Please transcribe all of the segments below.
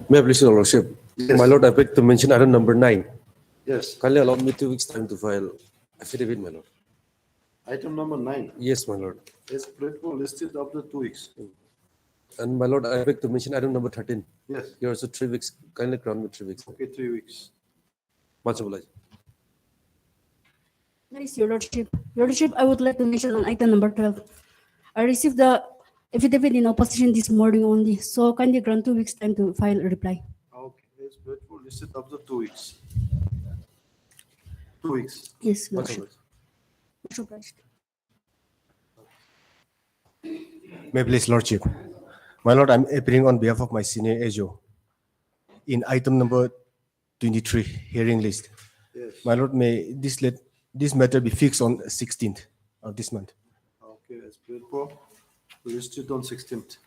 May I please, Your Lordship? Yes. My Lord, I beg to mention item number 9. Yes. Kindly allow me 2 weeks time to file affidavit, my Lord. Item number 9 Yes, my Lord. is grateful listed after 2 weeks. And my Lord, I beg to mention item number 13. Yes. Here also 3 weeks. Kindly grant me 3 weeks. Okay, 3 weeks. Much obliged. Yes, Your Lordship. Your Lordship, I would like to mention on item number 12. I received the affidavit in opposition this morning only, so kindly grant 2 weeks time to file a reply. Okay, it's grateful listed after 2 weeks. 2 weeks. Yes, Much Lordship. obliged. Much obliged. May I please, Lordship? My Lord, I'm appearing on behalf of my senior Ajo in item number 23, hearing list. Yes. My Lord, may this matter be fixed on 16th of this month. Okay, it's grateful listed on 16th.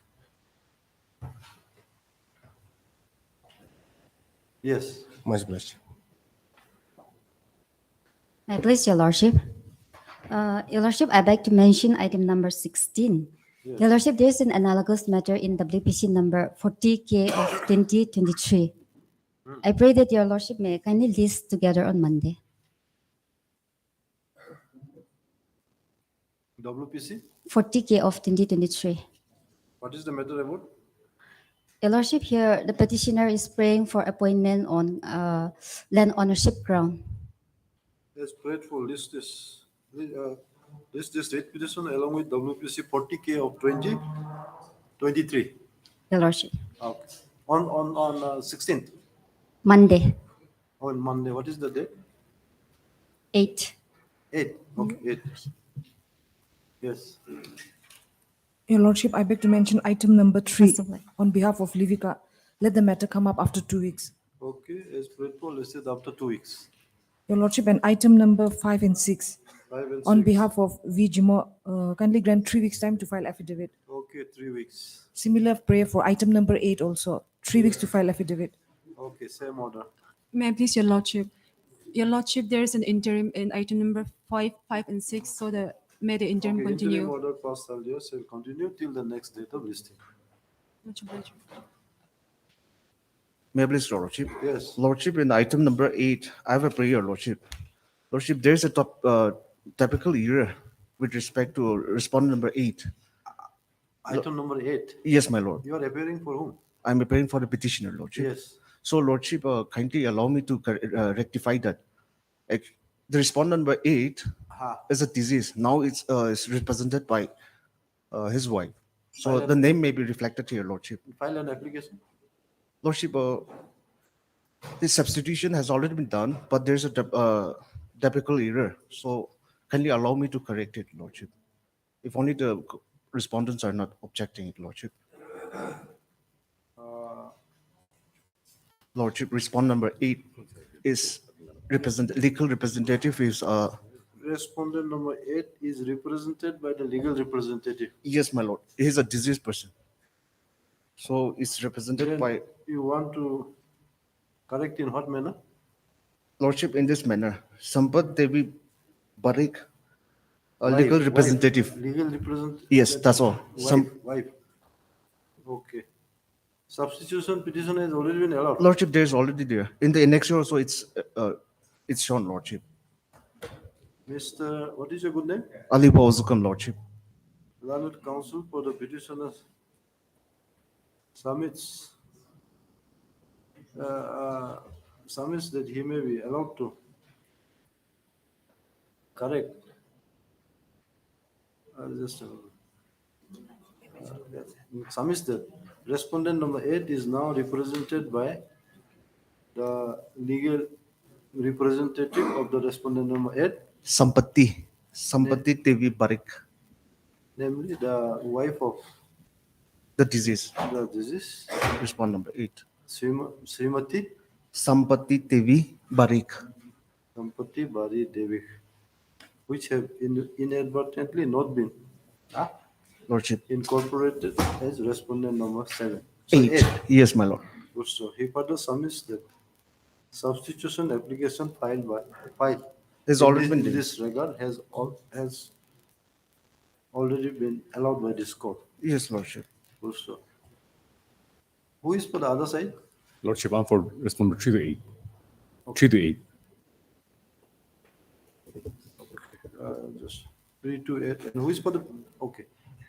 Yes. Much blessed. May I please, Your Lordship? Your Lordship, I beg to mention item number 16. Yes. Your Lordship, there is an analogous matter in WPC number 40K of 2023. I pray that Your Lordship may kindly list together on Monday. WPC, 40K of 2023. what is the matter about? Your Lordship, here the petitioner is praying for appointment on land ownership ground. Yes, grateful list this state petition along with WPC 40K of 2023. Your Lordship, Okay. On 16th, Monday, on Monday. What is the date? 8. 8. Okay, 8. Yes. Your Lordship, I beg to mention item number 3 Yes, Lord. on behalf of Livika. Let the matter come up after 2 weeks. Okay, as grateful listed after 2 weeks. Your Lordship, and item number 5 and 6 5 and on 6. behalf of V. Jimo, kindly grant 3 weeks time to file affidavit. Okay, 3 weeks. Similar prayer for item number 8 also. 3 weeks to file affidavit. Okay, same order. May I please, Your Lordship? Your Lordship, there is an interim in item number 5, 5, and 6, so may the interim Okay, continue. interim order passed earlier shall continue till the next date of listing. Much obliged. May I please, Lordship? Yes. Lordship, in item number 8, I have a prayer, Lordship. Lordship, there is a typical error with respect to respondent number 8. Item number 8. Yes, my Lord. You are appearing for whom? I'm appearing for the petitioner, Lordship. Yes. So, Lordship, kindly allow me to rectify that. The respondent number 8 is a disease. Now it's represented by his wife. So the name may be reflected here, Lordship. File an application. Lordship, the substitution has already been done, but there's a typical error. So kindly allow me to correct it, Lordship. If only the respondents are not objecting it, Lordship. Lordship, respondent number 8 is legal representative is Respondent number 8 is represented by the legal representative. yes, my lord. He's a diseased person. So it's represented Then by you want to correct in what manner? Lordship in this manner. Sampath Devi Barik, a Wife, legal wife. representative. Legal representative. Yes, that's all. Wife. Okay. Substitution petition has already been allowed. Lordship, there's already there. In the annexure also it's shown, Lordship. Mr. What is your good name? Ali Bawzukam, Lordship. Landlord Council for the petitioners submits that he may be allowed to correct. Submits that respondent number 8 is now represented by the legal representative of the respondent number 8, Sampati Devi Barik, namely the wife of the disease. the disease, Respond number 8. Srimati Sampati Devi Barik. Sampati Bari Devi, which have inadvertently not been Lordship. incorporated as respondent number 7. So 8. Yes, my lord. So he further submits that substitution application filed Has already been in done. this regard has already been allowed by this court. Yes, Lordship. Full stop. Who is for the other side? Lordship, I'm for respondent 3 to 8. 3 to 8. Just 3 to 8. And who is for the, okay.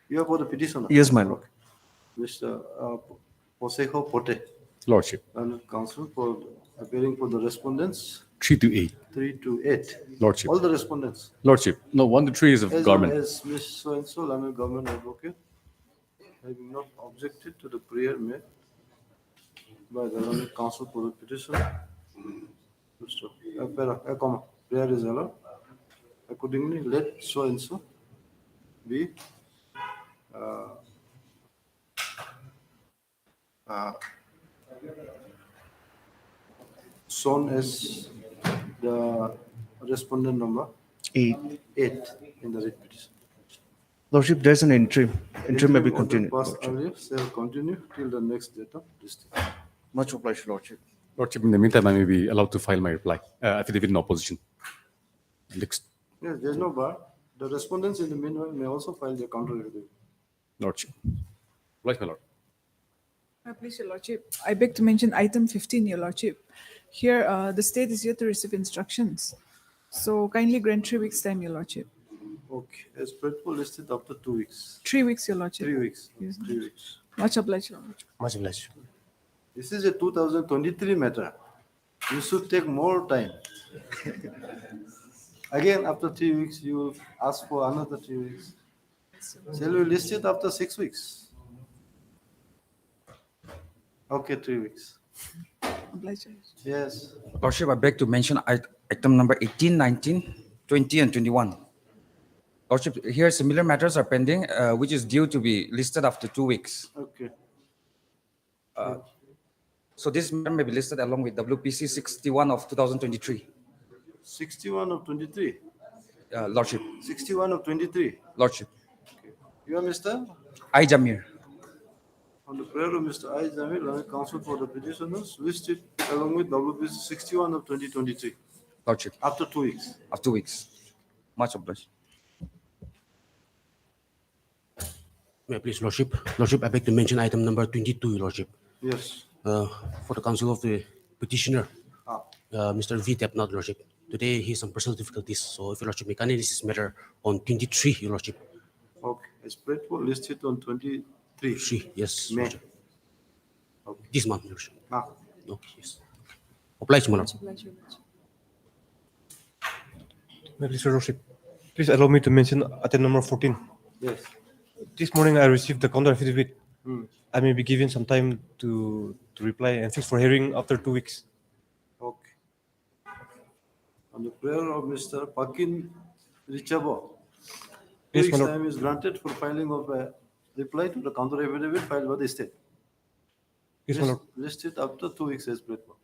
You are for the petitioner? Yes, my lord. Mr. Posejo Pote, Lordship, and counsel for appearing for the respondents, 3 to 8. 3 to 8. Lordship. All the respondents. Lordship, no, 1 to 3 is of As government. well as Ms. So-and-so, London government advocate, having not objected to the prayer made by the London counsel for the petitioner. Prayer is allowed. Accordingly, let so-and-so be shown as the respondent number 8. 8 in the writ petition. Lordship, there's an interim. Interim may be order continued. passed Lordship. earlier shall continue till the next date of district. Much obliged, Lordship. Lordship, in the meantime, I may be allowed to file my reply, affidavit in opposition. Next, Yes, there's no bar. The respondents in the meanwhile may also file their counter affidavit. Lordship. Right, my lord. Please, Your Lordship, I beg to mention item 15, Your Lordship. Here, the state is yet to receive instructions. So kindly grant 3 weeks' time, Your Lordship. Okay, as Predpo listed after 2 weeks. 3 weeks, Your Lordship. 3 weeks. Yes. 3 weeks. Much obliged, Your Lordship. Much obliged. This is a 2023 matter. You should take more time. Again, after 3 weeks, you will ask for another 3 weeks. Shall we list it after 6 weeks? Okay, 3 weeks. Obliged. Yes. Lordship, I beg to mention item number 18, 19, 20, and 21. Lordship, here similar matters are pending, which is due to be listed after 2 weeks. Okay. So this matter may be listed along with WPC 61 of 2023. 61 of 23. Lordship, 61 of 23. Lordship. You are Mr. I, Jamir. On the prayer of Mr. I. Jamil, London counsel for the petitioners, listed along with WPC 61 of 2023. Lordship, After 2 weeks. of 2 weeks. Much obliged. May I please, Lordship? Lordship, I beg to mention item number 22, Your Lordship. Yes. For the counsel of the petitioner, Ah. Mr. V. Tepnod, Lordship. Today, he has some personal difficulties, so if Your Lordship may kindly list this matter on 23, Your Lordship. Okay. As Predpo listed on 23. 3, yes, May. Lordship. Okay. This month, Your Lordship. Ah. Okay, yes. Obliged, my lord. Much obliged, Your Lordship. May I please, Your Lordship? Please allow me to mention item number 14. Yes. This morning I received the counter affidavit. Hmm. I may be given some time to reply and fix for hearing after 2 weeks. Okay. On the prayer of Mr. Pakin Richabo, 2 Yes, weeks my lord. time is granted for filing of a reply to the counter affidavit filed by the state. Yes, my lord. Listed after 2 weeks as Predpo.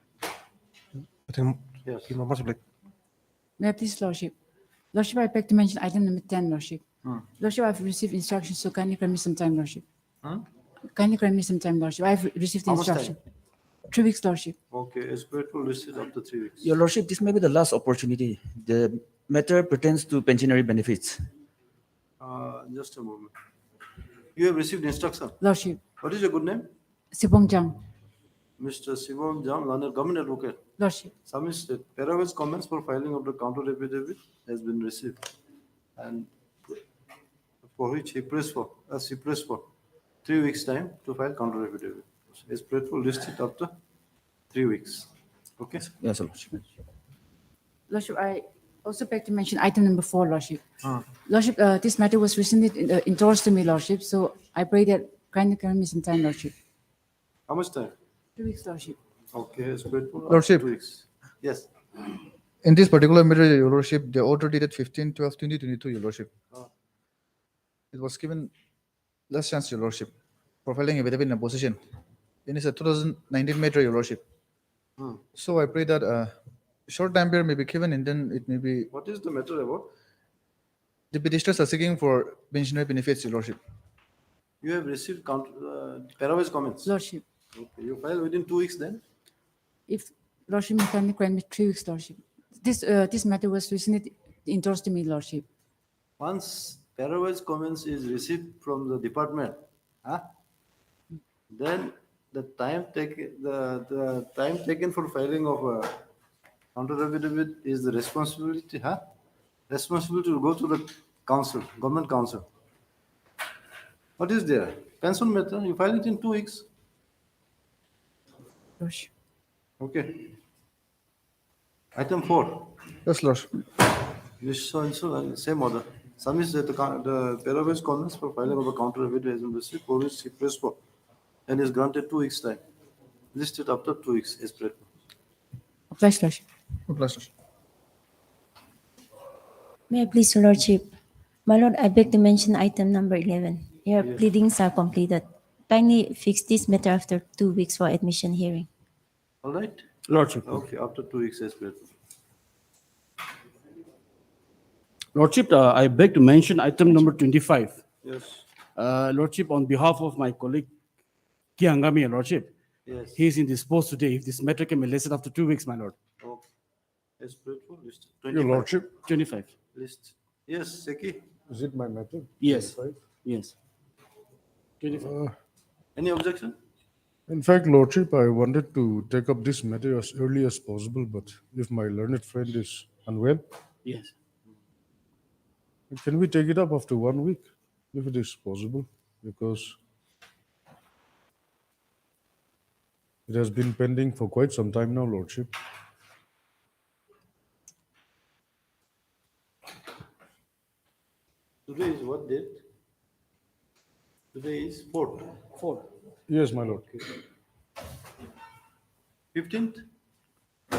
Yes. Much obliged. May I please, Lordship? Lordship, I beg to mention item number 10, Lordship. Lordship, I've received instructions, so kindly grant me some time, Lordship. Kindly grant me some time, Lordship. I've received How much time? instruction. 3 weeks, Lordship. Okay, as Predpo listed after 3 weeks. Your Lordship, this may be the last opportunity. The matter pertains to pensionary benefits. Just a moment. You have received instruction. Lordship, What is your good name? Sibong Jang. Mr. Sivam Jam, London Government Advocate. Lordship, Submitted. Paragraph's comments for filing of the counter affidavit has been received, and for which he pressed for 3 weeks' time to file counter affidavit. As Predpo listed after 3 weeks. Okay. Yes, Lordship. Lordship, I also beg to mention item number 4, Lordship. Lordship, this matter was recently endorsed to me, Lordship, so I pray that kindly grant me some time, Lordship. How much time? 2 weeks, Lordship. Okay, as Predpo. after Lordship. 2 weeks. Yes. In this particular matter, Your Lordship, the order dated 15/12/2022, Your Lordship. It was given last chance, Your Lordship, for filing affidavit in opposition. It is a 2019 matter, Your Lordship. So I pray that short time period may be given, and then it may be, What is the matter about? the petitioners are seeking for pensionary benefits, Your Lordship. You have received Paragraph's comments. Lordship, Okay, you file within 2 weeks then? if Lordship may kindly grant me 3 weeks, Lordship. This matter was recently endorsed to me, Lordship. Once parawise comments is received from the department, then the time taken for filing of a counter affidavit is the responsibility, responsible to go to the council, government council. What is there? Pension matter, you file it in 2 weeks. Lordship. Okay. Item 4. Yes, Lordship. This so and so, same order. Submits that the parawise comments for filing of a counter affidavit has been received, for which he prays for, and is granted 2 weeks time. Listed after 2 weeks as per. Obliged, Lordship. Obliged, Lordship. May I please, Your Lordship? My Lord, I beg to mention item number 11. Your pleadings are completed. Kindly fix this matter after 2 weeks for admission hearing. All right? Lordship. Okay, after 2 weeks as per. Lordship, I beg to mention item number 25. Yes. Lordship, on behalf of my colleague Kiangami, Lordship, Yes. he is indisposed today. If this matter can be listed after 2 weeks, my lord. Okay. As per for list. Your 25. Lordship, 25. List. Yes, Seki. is it my matter? Yes. 25? Yes. 25. Any objection? In fact, Lordship, I wanted to take up this matter as early as possible, but if my learned friend is unwell, Yes. can we take it up after 1 week, if it is possible? Because it has been pending for quite some time now, Lordship. Today is what date? Today is 4th. 4. Yes, my lord. 15th?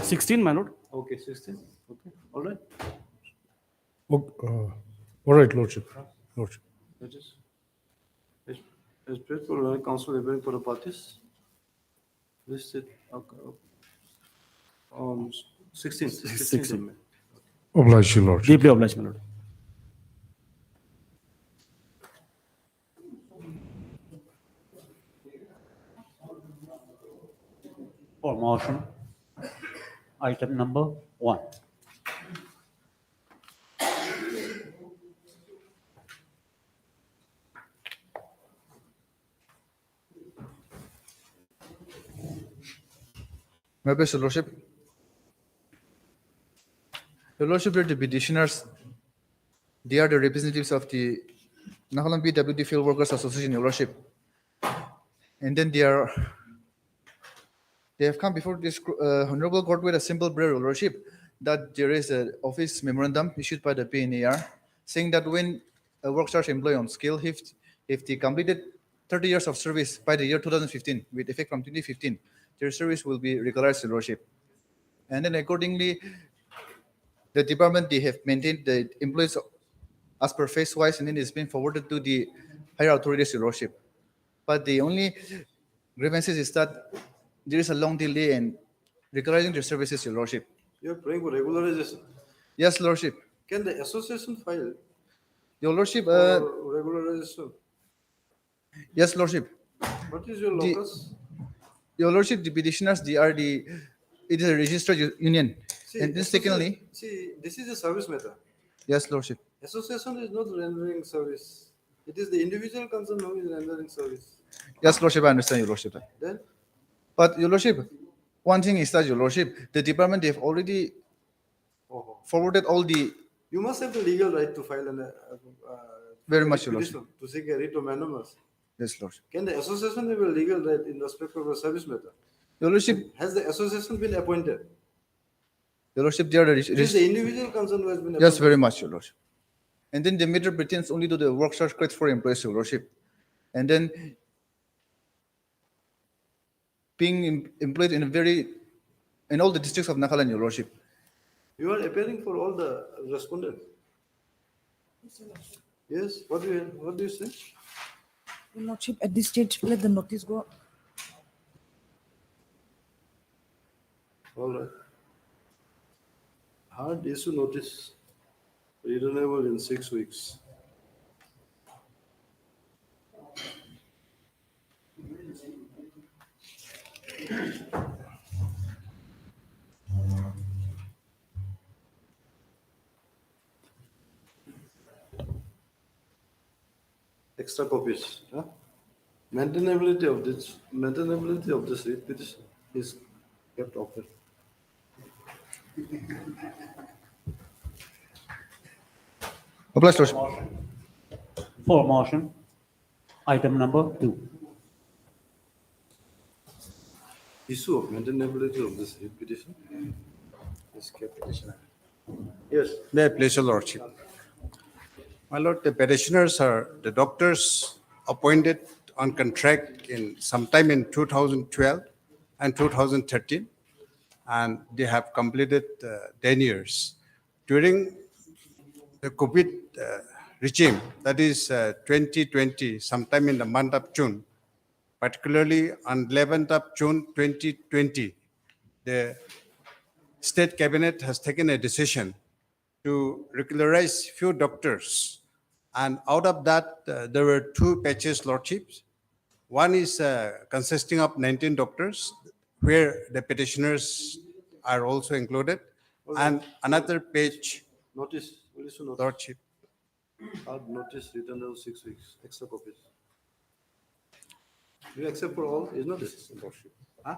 16, my lord. Okay, 16th. Okay, all right. All right, Lordship. Lordship. That is. As per for council appearing for the parties. Listed on 16th. 16th of May. Oblige you, Lordship. Deeply obliged, my lord. For motion, item number 1. May I please, Your Lordship? Your Lordship, the petitioners, they are the representatives of the Nagaland PWD Field Workers Association, Your Lordship. And then they have come before this honorable court with a simple prayer, Your Lordship, that there is an office memorandum issued by the PNAR saying that when a workforce employee on skill, if they completed 30 years of service by the year 2015, with effect from 2015, their service will be regularized, Your Lordship. And then accordingly, the department, they have maintained the employees as per phase-wise, and then it's been forwarded to the higher authorities, Your Lordship. But the only grievances is that there is a long delay in regularizing their services, Your Lordship. You are praying for regularization. Yes, Lordship. Can the association file Your Lordship, for regularization? yes, Lordship. What is your locus? Your Lordship, the petitioners, it is a registered union. And then secondly, See, this is a service matter. yes, Lordship. Association is not rendering service. It is the individual concerned who is rendering service. Yes, Lordship, I understand, Your Lordship. Then, But, Your Lordship, one thing is that, Your Lordship, the department, they have already forwarded all the, you must have the legal right to file very much, Your petition to seek a writ of mandamus. yes, Lordship. Can the association have a legal right in respect of a service matter? Your Lordship, Has the association been appointed? Your Lordship, they are the It is the individual concerned who has been appointed. yes, very much, Your Lordship. And then the matter pertains only to the work search credits for employees, Your Lordship. And then being employed in all the districts of Nagaland, Your Lordship. You are appearing for all the respondents. Yes, what do you say? Your Lordship, at this stage, let the notice go. All right. Hard issue notice, renewable in 6 weeks. extra copies. Huh? Maintainability of this writ petition is kept open. Obliged, Lordship. For motion, item number 2. Issue of maintainability of this writ petition is kept. Yes. May I please your lordship? My lord, the petitioners are the doctors appointed on contract in sometime in 2012 and 2013, and they have completed 10 years. During the COVID regime, that is 2020, sometime in the month of June, particularly on 11th of June 2020, the State Cabinet has taken a decision to regularize few doctors. And out of that, there were 2 patches, lordships. One is consisting of 19 doctors, where the petitioners are also included. And another page, Notice, will issue notice. lordship. Hard notice written of 6 weeks, extra copies. You accept for all, is not this, lordship? Huh?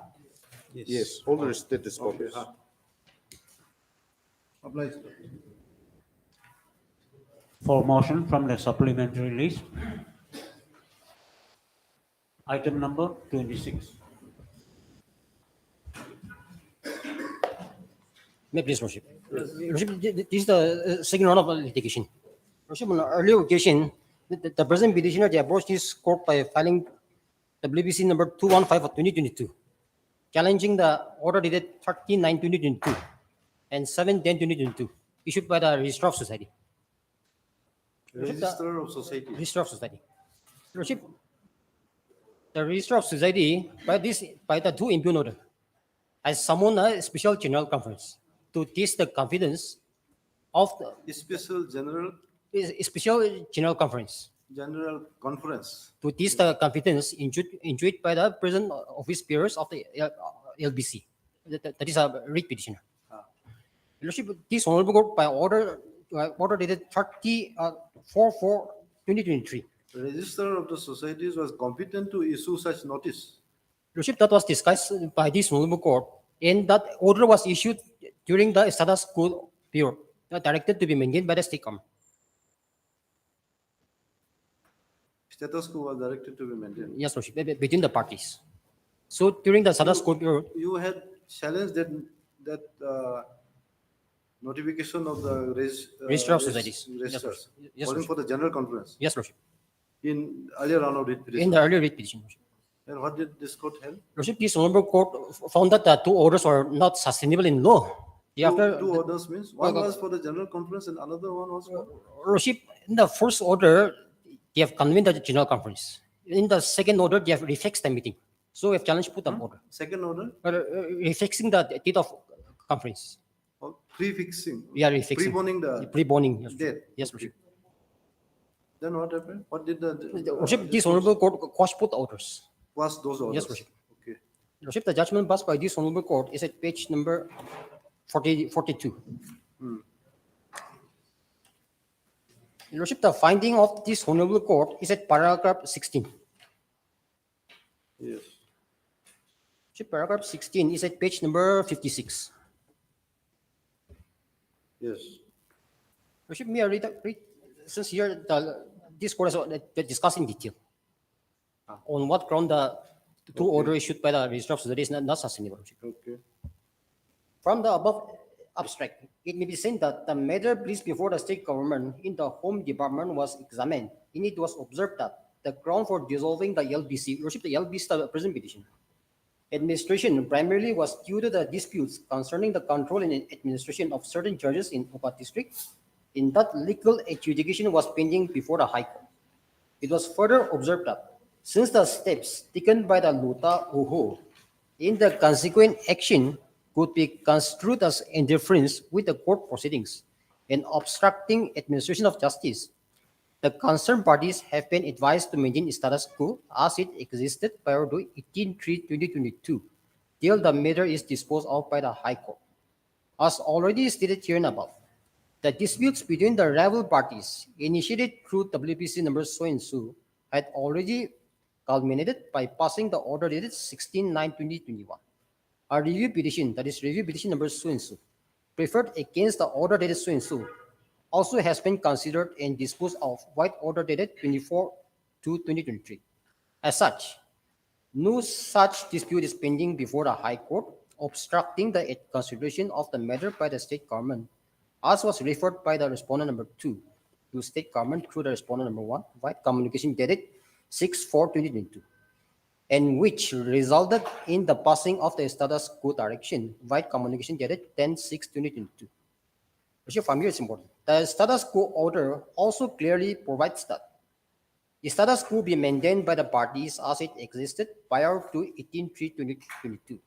Yes, all the restated Okay, copies. huh. Obliged. For motion from the supplementary list, item number 26. May I please, Lordship? Lordship, this is the second round of litigation. Lordship, on an earlier occasion, the present petitioner, they approached this court by filing WBC number 215 of 2022, challenging the order dated 13/9/2022 and 7/10/2022, issued by the Registrar of Society. Register of Society. Registrar of Society. Lordship, the Registrar of Society, by the 2 impugn order, has summoned a special general conference to test the confidence of the Special special general conference General Conference. to test the confidence enjoyed by the present office bearers of the LBC. That is a writ petitioner. Lordship, this honorable court by order dated 30/4/2023. Register of the societies was competent to issue such notice. Lordship, that was discussed by this honorable court, and that order was issued during the status quo period, directed to be maintained by the state government. Status quo was directed to be maintained. Yes, Lordship, between the parties. So during the status quo period, You had challenged that notification of the Registrar of Societies. Yes, registers, Lordship. Yes, calling Lordship. for the general conference Yes, Lordship. in earlier round of writ In petition. the earlier writ petition, Lordship. And what did this court held? Lordship, this honorable court found that the 2 orders were not sustainable in law. Two orders means one was for the general conference and another one was for. Lordship, in the first order, they have convened the general conference. In the second order, they have refixed the meeting. So we have challenged put up order. Second order, Refixing the date of conference. or prefixing. We are refixing. Preponing the Pre-boning. Yes, date. yes, Lordship. Then what happened? What did the Lordship, this honorable court quashed put orders. was those orders? Yes, Lordship. Okay. Lordship, the judgment passed by this honorable court is at page number 42. Lordship, the finding of this honorable court is at paragraph 16. Yes. Lordship, paragraph 16 is at page number 56. Yes. Lordship, may I read since here this court has discussed in detail on what ground the 2 orders issued by the Registrar of Society is not sustainable. Lordship. Okay. From the above abstract, it may be seen that the matter placed before the state government in the Home Department was examined. In it was observed that the ground for dissolving the LBC, Lordship, the LBC, the present petition, administration primarily was due to the disputes concerning the control and administration of certain churches in Opa district. In that, legal adjudication was pending before the High Court. It was further observed that since the steps taken by the Luta Uho in the consequent action could be construed as interference with the court proceedings and obstructing administration of justice, the concerned parties have been advised to maintain status quo as it existed prior to 18/3/2022 till the matter is disposed of by the High Court. As already stated here and above, the disputes between the rival parties initiated through WPC number so and so had already culminated by passing the order dated 16/9/2021. A review petition, that is review petition number so and so, preferred against the order dated so and so, also has been considered and disposed of by order dated 24/2/2023. As such, no such dispute is pending before the High Court, obstructing the consideration of the matter by the state government, as was referred by the respondent number 2 to state government through the respondent number 1 by communication dated 6/4/2022, and which resulted in the passing of the status quo direction by communication dated 10/6/2022. From here, it's important. The status quo order also clearly provides that the status quo be maintained by the parties as it existed prior to 18/3/2022.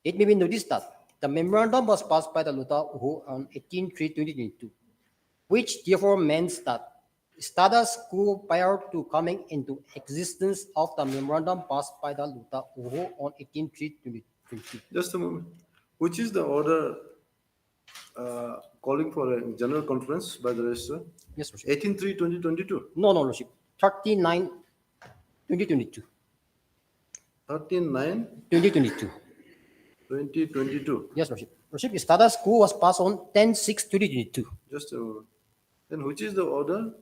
It may be noticed that the memorandum was passed by the Luta Uho on 18/3/2022, which therefore means that status quo prior to coming into existence of the memorandum passed by the Luta Uho on 18/3/2022. Just a moment. Which is the order calling for a general conference by the registrar? Yes, Lordship. 18/3/2022. No, Lordship. 39/2022. 13/9/2022. 2022. Yes, Lordship. Lordship, status quo was passed on 10/6/2022. Just a moment. Then which is the order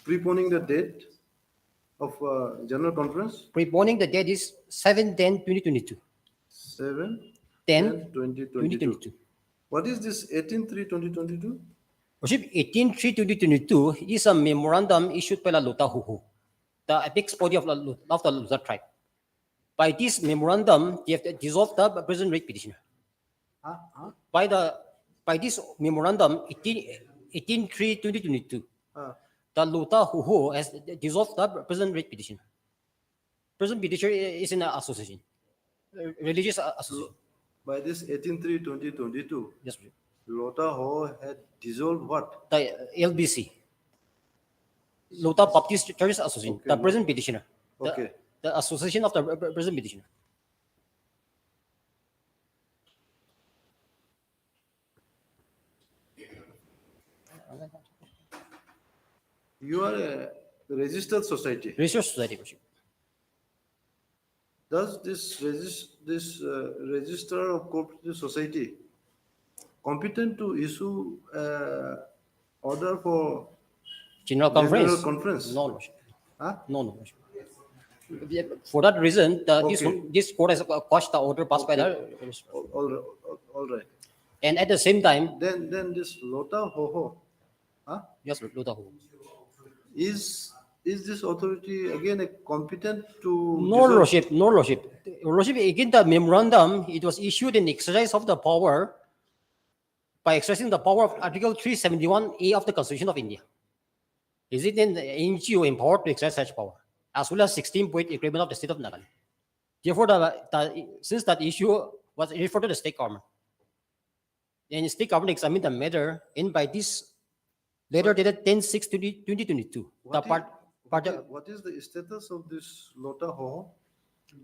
preponing the date of general conference? Preponing the date is 7/10/2022. 7/10/2022. What is this 18/3/2022? Lordship, 18/3/2022 is a memorandum issued by the Luta Huhu, the apex body of the Luta tribe. By this memorandum, they have dissolved the present rate petitioner. By this memorandum, 18/3/2022, the Luta Huhu has dissolved the present rate petitioner. Present petitioner is in an association, religious association. By this 18/3/2022, Yes, Lordship. Lota Ho had dissolved what? The LBC, Luta Baptist Church Association, Okay. the present petitioner. Okay. The association of the present petitioner. You are a registered society. Registered society, Lordship. Does this registrar of cooperative society competent to issue order for General conference? General conference? No, Lordship. Huh? No, Lordship. For that reason, this court has quashed the order passed by the registrar. All right. And at the same time, Then this Lota Ho, yes, Luta Huhu. is this authority again a competent to No, Lordship. No, Lordship. Lordship, again, the memorandum, it was issued in exercise of the power by exercising the power of Article 371A of the Constitution of India. Is it an NGO empowered to exercise such power, as well as 16-point agreement of the state of Nagaland? Therefore, since that issue was referred to the state government, and the state government examined the matter, and by this letter dated 10/6/2022, the What is the status of this Lota Ho?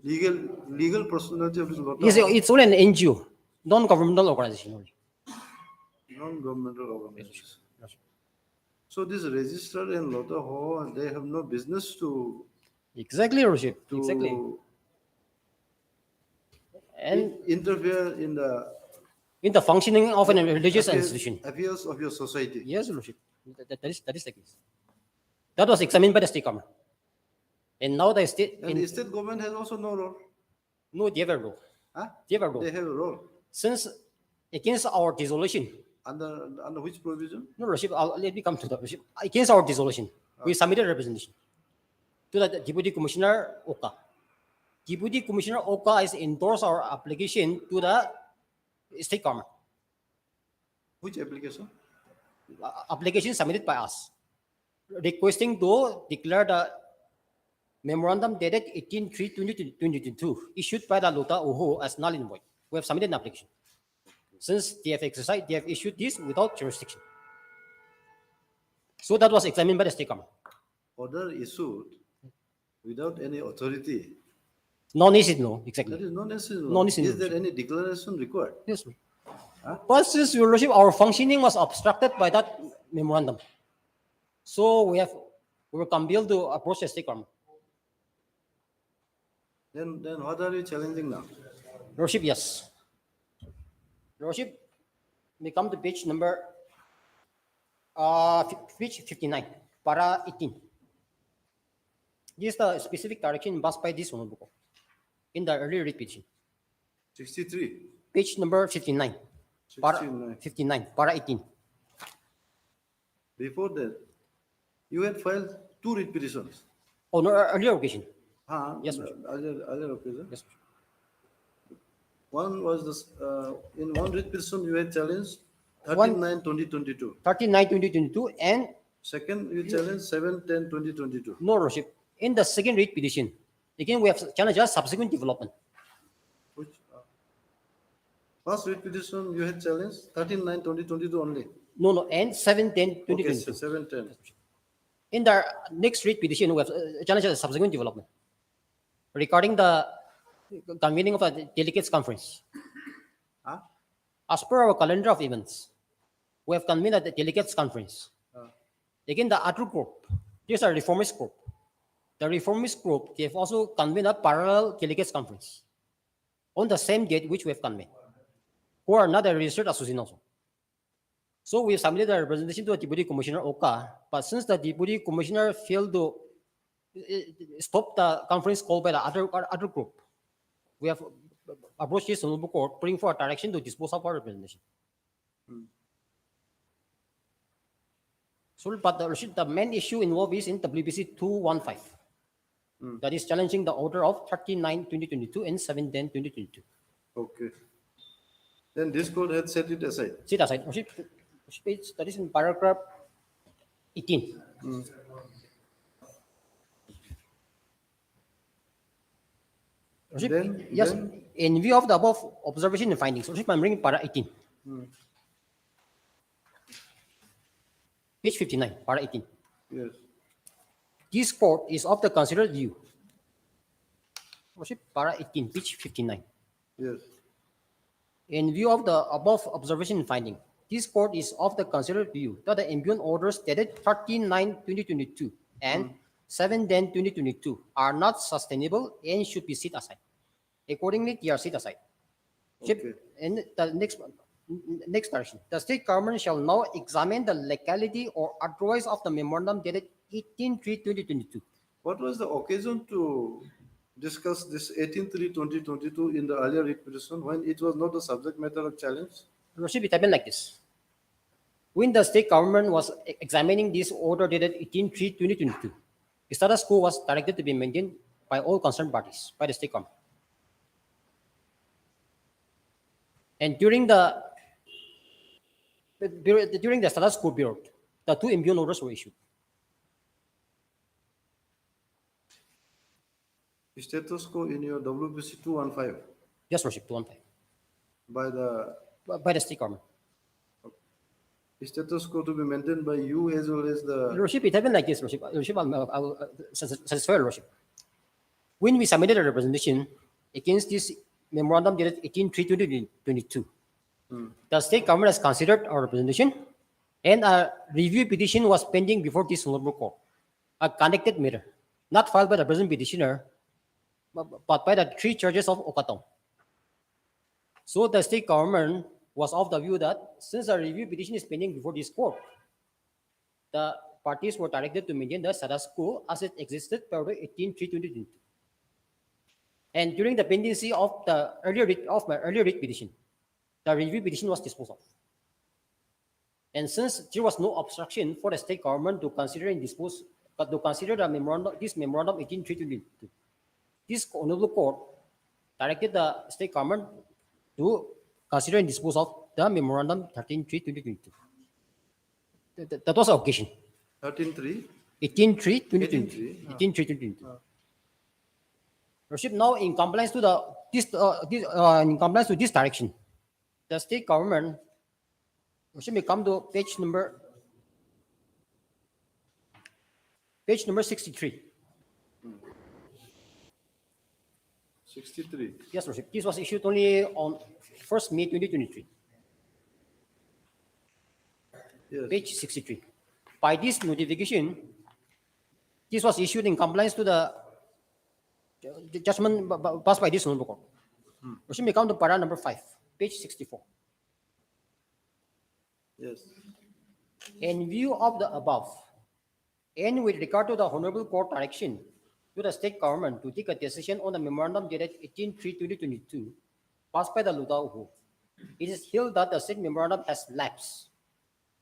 Legal personality of this Lota Yes, Ho? it's only an NGO, non-governmental organization only. Non-governmental organization. So this registrar and Lota Ho, they have no business to Exactly, Lordship. Exactly. And interfere in the functioning of a religious institution. affairs of your society. Yes, Lordship. That is the case. That was examined by the state government. And now the state. And the state government has also no role. No, they have a role. Huh? They have a role. They have a role. Since against our dissolution. Under which provision? No, Lordship, let me come to the Lordship. Against our dissolution, we submitted representation to the Deputy Commissioner Oka. Deputy Commissioner Oka has endorsed our application to the state government. Which application? Application submitted by us, requesting to declare the memorandum dated 18/3/2022 issued by the Luta Uho as null and void. We have submitted an application. Since they have issued this without jurisdiction. So that was examined by the state government. Order issued without any authority. Non-issued, no, exactly. That is not necessary. Non-issued. Is there any declaration required? Yes. But since, Your Lordship, our functioning was obstructed by that memorandum. So we have we were compelled to approach the state government. Then what are you challenging now? Lordship, yes. Lordship, we come to page number page 59, para 18. This is the specific direction passed by this honorable court in the earlier read petition. 63. Page number 59, para 69. 59, para 18. Before that, you had filed 2 writ petitions. On earlier occasion. Yes, earlier occasion. Yes. One was this, in one writ petition you had challenged One- 39/2022. 39/2022 and Second, you challenged 7/10/2022. no lordship. In the second read petition, again we have challenged a subsequent development. Which first writ petition you had challenged 13/9/2022 only. No, and 7/10/2022. Okay, so 7/10. In the next read petition, we have challenged a subsequent development regarding the convening of a delegates conference. Huh? As per our calendar of events, we have convened a delegates conference. Again, the other group, this is a reformist group. The reformist group, they have also convened a parallel delegates conference on the same date which we have convened, who are not a registered association also. So we submitted a representation to the Deputy Commissioner Oka, but since the Deputy Commissioner failed to stop the conference called by the other group, we have approached this honorable court, putting for a direction to dispose of our representation. So, but the main issue involved is in WBC 215. That is challenging the order of 39/2022 and 7/10/2022. Okay. Then this court had set it aside. Sit aside. That is in paragraph 18. Yes, in view of the above observation and findings, I'm bringing para 18. Page 59, para 18. Yes. This court is of the considered view. Para 18, page 59. Yes. In view of the above observation and finding, this court is of the considered view that the imbued orders dated 13/9/2022 and 7/10/2022 are not sustainable and should be set aside. Accordingly, they are set aside. Okay. In the next direction, the state government shall now examine the legality or otherwise of the memorandum dated 18/3/2022. What was the occasion to discuss this 18/3/2022 in the earlier writ petition when it was not the subject matter of challenge? Lordship, it happened like this. When the state government was examining this order dated 18/3/2022, the status quo was directed to be maintained by all concerned parties, by the state government. And during the status quo period, the 2 imbued orders were issued. Status quo in your WBC 215 Yes, Lordship, 215. by By the state government. status quo to be maintained by you as well as the. Lordship, it happened like this, Lordship. Lordship, I will satisfy Lordship. When we submitted a representation against this memorandum dated 18/3/2022, the state government has considered our representation, and a review petition was pending before this honorable court, a connected matter, not filed by the present petitioner, but by the 3 churches of Okatong. So the state government was of the view that since a review petition is pending before this court, the parties were directed to maintain the status quo as it existed prior to 18/3/2022. And during the pendency of the earlier writ petition, the review petition was disposed of. And since there was no obstruction for the state government to consider the memorandum, this memorandum 18/3/2022, this honorable court directed the state government to consider and dispose of the memorandum 13/3/2022. That was the occasion. 13/3. 18/3/2022. 18/3/2022. Lordship, now in compliance to this direction, the state government, Lordship, may come to page number 63. 63. Yes, Lordship. This was issued only on 1st May 2023. Yes. Page 63. By this notification, This was issued in compliance to the judgment passed by this honorable court. Lordship may come to para number 5, page 64. Yes. In view of the above, and with regard to the honorable court direction to the state government to take a decision on the memorandum dated 18/3/2022 passed by the Lutauhu, it is held that the state memorandum has lapsed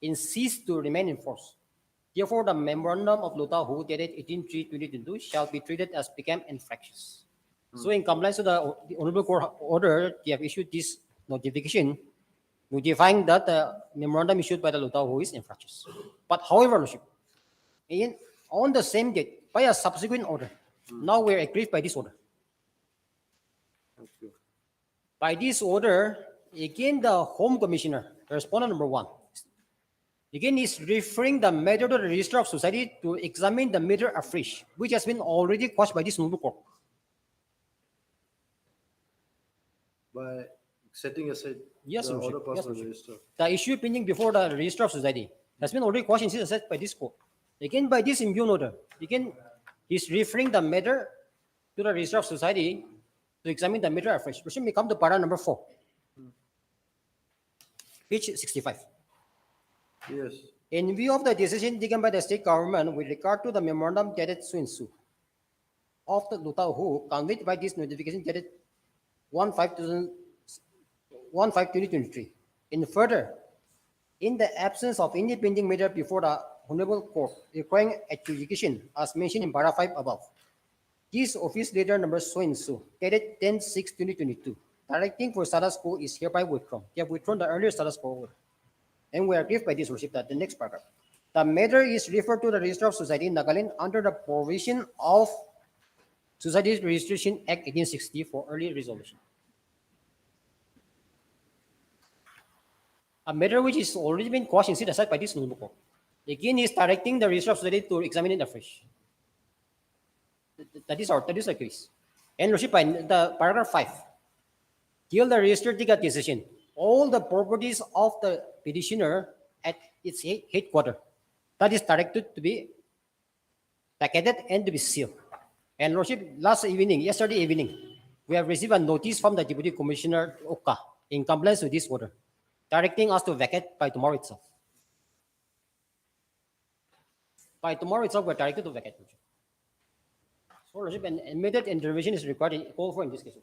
and ceased to remain in force. Therefore, the memorandum of Lutauhu dated 18/3/2022 shall be treated as became infractious. So, in compliance with the honorable court order, they have issued this notification notifying that the memorandum issued by the Lutauhu is infractious. But however, Lordship, on the same date, by a subsequent order, now we are aggrieved by this order. Thank you. By this order, again, the Home Commissioner, the respondent number 1, again is referring the matter to the Register of Society to examine the matter afresh, which has been already quashed by this honorable court. By setting aside Yes, the Lordship. order passed Yes, by the Lordship. register. The issue pending before the Register of Society has been already quashed and set aside by this court. Again, by this immune order, again, he's referring the matter to the Register of Society to examine the matter afresh. Lordship may come to para number 4, page 65. Yes. In view of the decision taken by the state government with regard to the memorandum dated so and so of the Lutauhu, conveyed by this notification dated 1/5/2023. In further, in the absence of any pending matter before the Honorable Court requiring adjudication as mentioned in para 5 above, this office letter number so and so dated 10/6/2022 directing for status quo is hereby withdrawn. They have withdrawn the earlier status quo order. And we are briefed by this Lordship that the next paragraph. The matter is referred to the Register of Society in Nagaland under the provision of Societies Registration Act 1860 for early resolution. A matter which is already been quashed and set aside by this honorable court. Again, he is directing the Register of Society to examine it afresh. That is our case. And Lordship, by the paragraph 5, till the register take a decision, all the properties of the petitioner at its headquarters, that is directed to be vacated and to be sealed. And Lordship, yesterday evening, we have received a notice from the Deputy Commissioner Oka in compliance with this order, directing us to vacate by tomorrow itself. By tomorrow itself, we're directed to vacate. So, Lordship, an immediate intervention is required, called for in this case.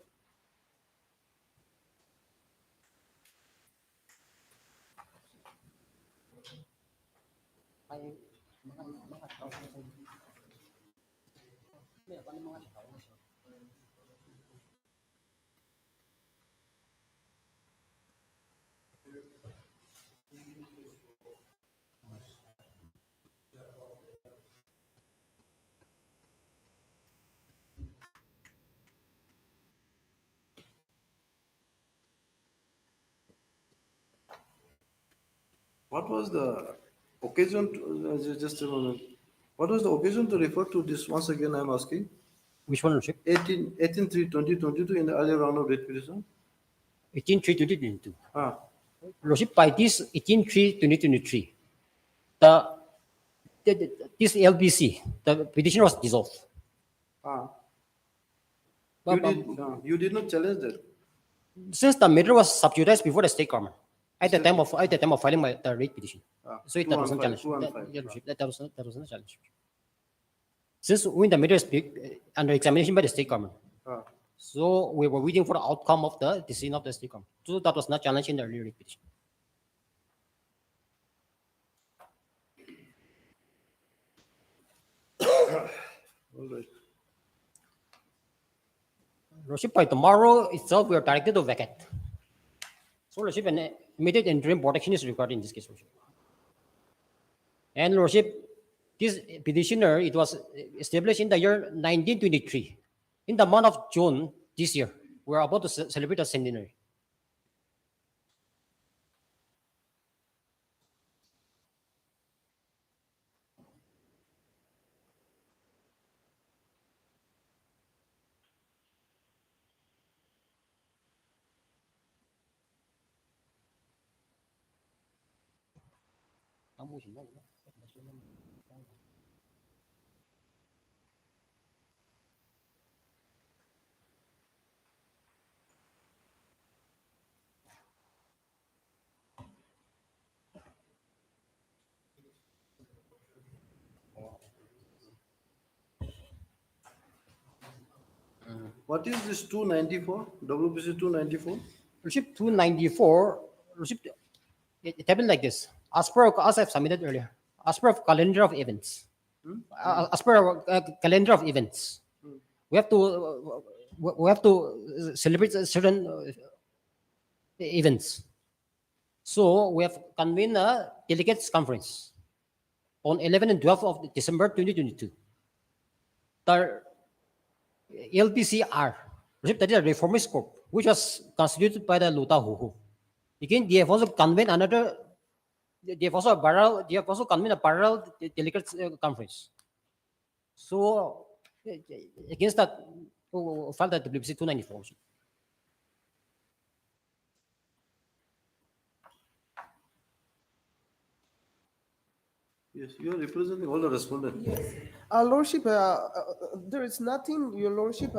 What was the occasion, just a moment. What was the occasion to refer to this? Once again, I'm asking. Which one, Lordship? 18/3/2022 in the earlier round of writ petition. 18/3/2022. Ah, Lordship, by this 18/3/2023, this LBC, the petition was dissolved. ah. But- You did not challenge that. Since the matter was subjudiced before the state government at the time of filing the writ petition, so that was not challenged. 2 and 5. Yeah, Lordship, that was not challenged. Since when the matter is under examination by the state government, Ah. so we were waiting for the outcome of the decision of the state government. So that was not challenged in the earlier writ petition. All right. Lordship, by tomorrow itself, we are directed to vacate. So, Lordship, an immediate interim protection is required in this case, Lordship. And, Lordship, this petitioner, it was established in the year 1923. In the month of June this year, we are about to celebrate a centenary. What is this 294? WPC 294? Lordship 294, Lordship, it happened like this. As per, as I've submitted earlier, as per calendar of events, as per our calendar of events, we have to celebrate certain events. So we have convened a delegates conference on 11 and 12 of December 2022. The LPCR, that is a reformist corp, which was constituted by the Lota Hoho. Again, they have also convened another. They have also convened a parallel delegates conference. So against that, filed at WPC 294. Also. Yes, you are representing all the respondents. Lordship, there is nothing, Your Lordship,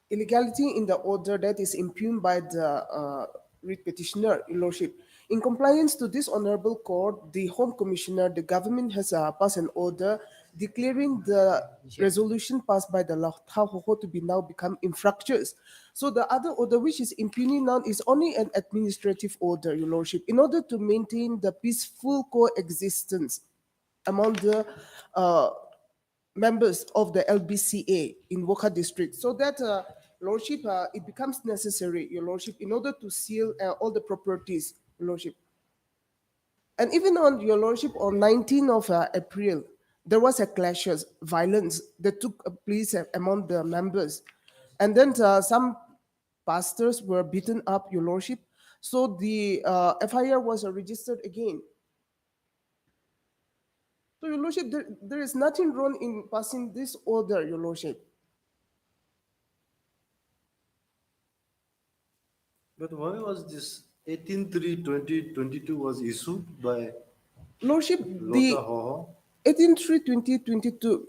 illegality in the order that is impugned by the writ petitioner, Your Lordship. In compliance to this honorable court, the Home Commissioner, the government has passed an order declaring the resolution passed by the Lota Hoho to be now become infractious. So the other order which is impugning now is only an administrative order, Your Lordship, in order to maintain the peaceful coexistence among the members of the LBCA in Woka district, so that Lordship, it becomes necessary, Your Lordship, in order to seal all the properties, Your Lordship. And even on, Your Lordship, on 19th of April, there was a clashes, violence that took place among the members. And then some pastors were beaten up, Your Lordship. So the FIR was registered again. So, Your Lordship, there is nothing wrong in passing this order, Your Lordship. But why was this 18/3/2022 was issued by Lordship, the Lota Hoho? 18/3/2022,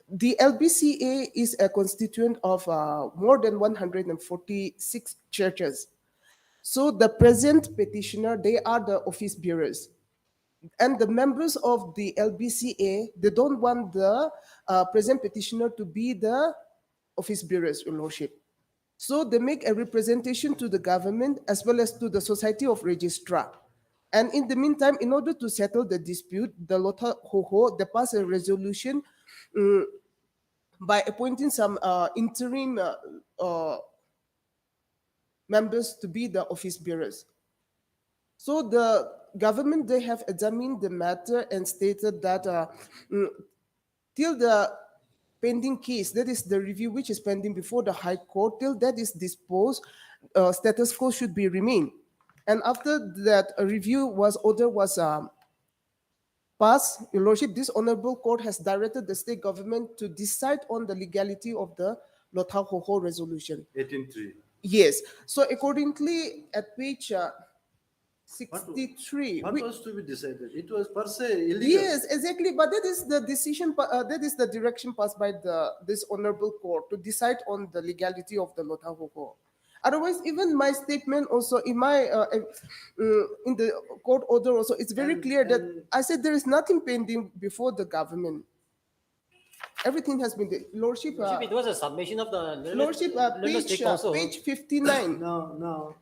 the LBCA is a constituent of more than 146 churches. So the present petitioner, they are the office bearers. And the members of the LBCA, they don't want the present petitioner to be the office bearers, Your Lordship. So they make a representation to the government as well as to the Society of Registrar. And in the meantime, in order to settle the dispute, the Lota Hoho, they pass a resolution by appointing some interim members to be the office bearers. So the government, they have examined the matter and stated that till the pending case, that is the review which is pending before the High Court, till that is disposed, status quo should be remain. And after that order was passed, Your Lordship, this honorable court has directed the state government to decide on the legality of the Lota Hoho resolution. 18/3. Yes. So accordingly, at page 63. What was to be decided? It was per se illegal. Yes, exactly. But that is the decision. That is the direction passed by this honorable court to decide on the legality of the Lota Hoho. Otherwise, even my statement also in my in the court order also, it's very clear that I said there is nothing pending before the government. Everything has been the Lordship. It was a submission of the Lordship, page 59. Now,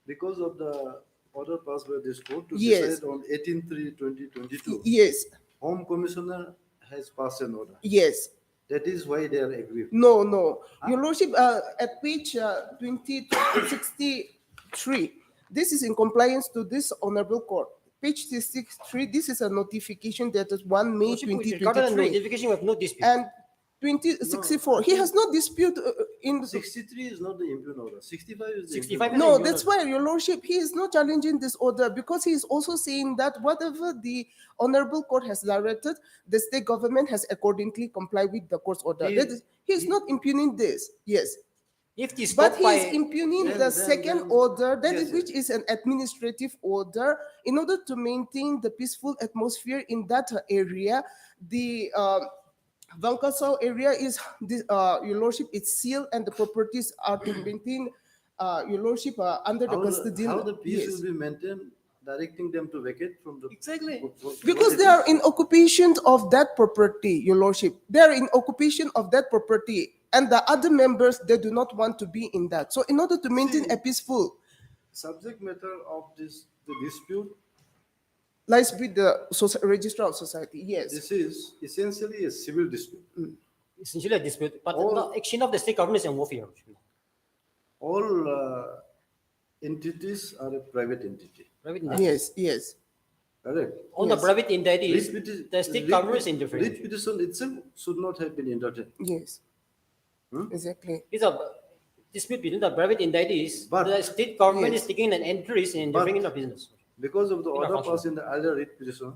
because of the order passed by this court to Yes. decide on 18/3/2022. Yes. Home Commissioner has passed an order. Yes. That is why they are aggrieved. No. Your Lordship, at page 63, this is in compliance to this honorable court. Page 63, this is a notification that is 1 May Lordship, with regard to the 2023. notification, we have no dispute. And 64, he has no dispute in 63 is not the impugned order. 65 is the 65 impugned No, order. that's why, Your Lordship, he is not challenging this order because he is also saying that whatever the honorable court has directed, the state government has accordingly complied with the court's order. He is not impugning this. Yes. If this But he by, is impugning the second order, which is an administrative order, in order to maintain the peaceful atmosphere in that area. The Vankasau area is, Your Lordship, it's sealed and the properties are to maintain, Your Lordship, under the custodial. How the peace Yes. will be maintained, directing them to vacate from the... Exactly. what Because it they is. are in occupation of that property, Your Lordship. They are in occupation of that property. and the other members, they do not want to be in that. So in order to maintain a peaceful, Subject matter of the dispute, lies with the registrar of society. Yes. this is essentially a civil dispute. Essentially a dispute, but the action of the state government is involved here. All entities are a private entity. Private entity. Yes, yes. Correct. On the private entities, Writ the state writ- government is writ interfering. petition itself should not have been entertained. Yes. Exactly. It's a dispute between the private entities. But- The state government Yes. is taking an interest in interfering in the business. Because of the In our order function. passed in the earlier writ petition,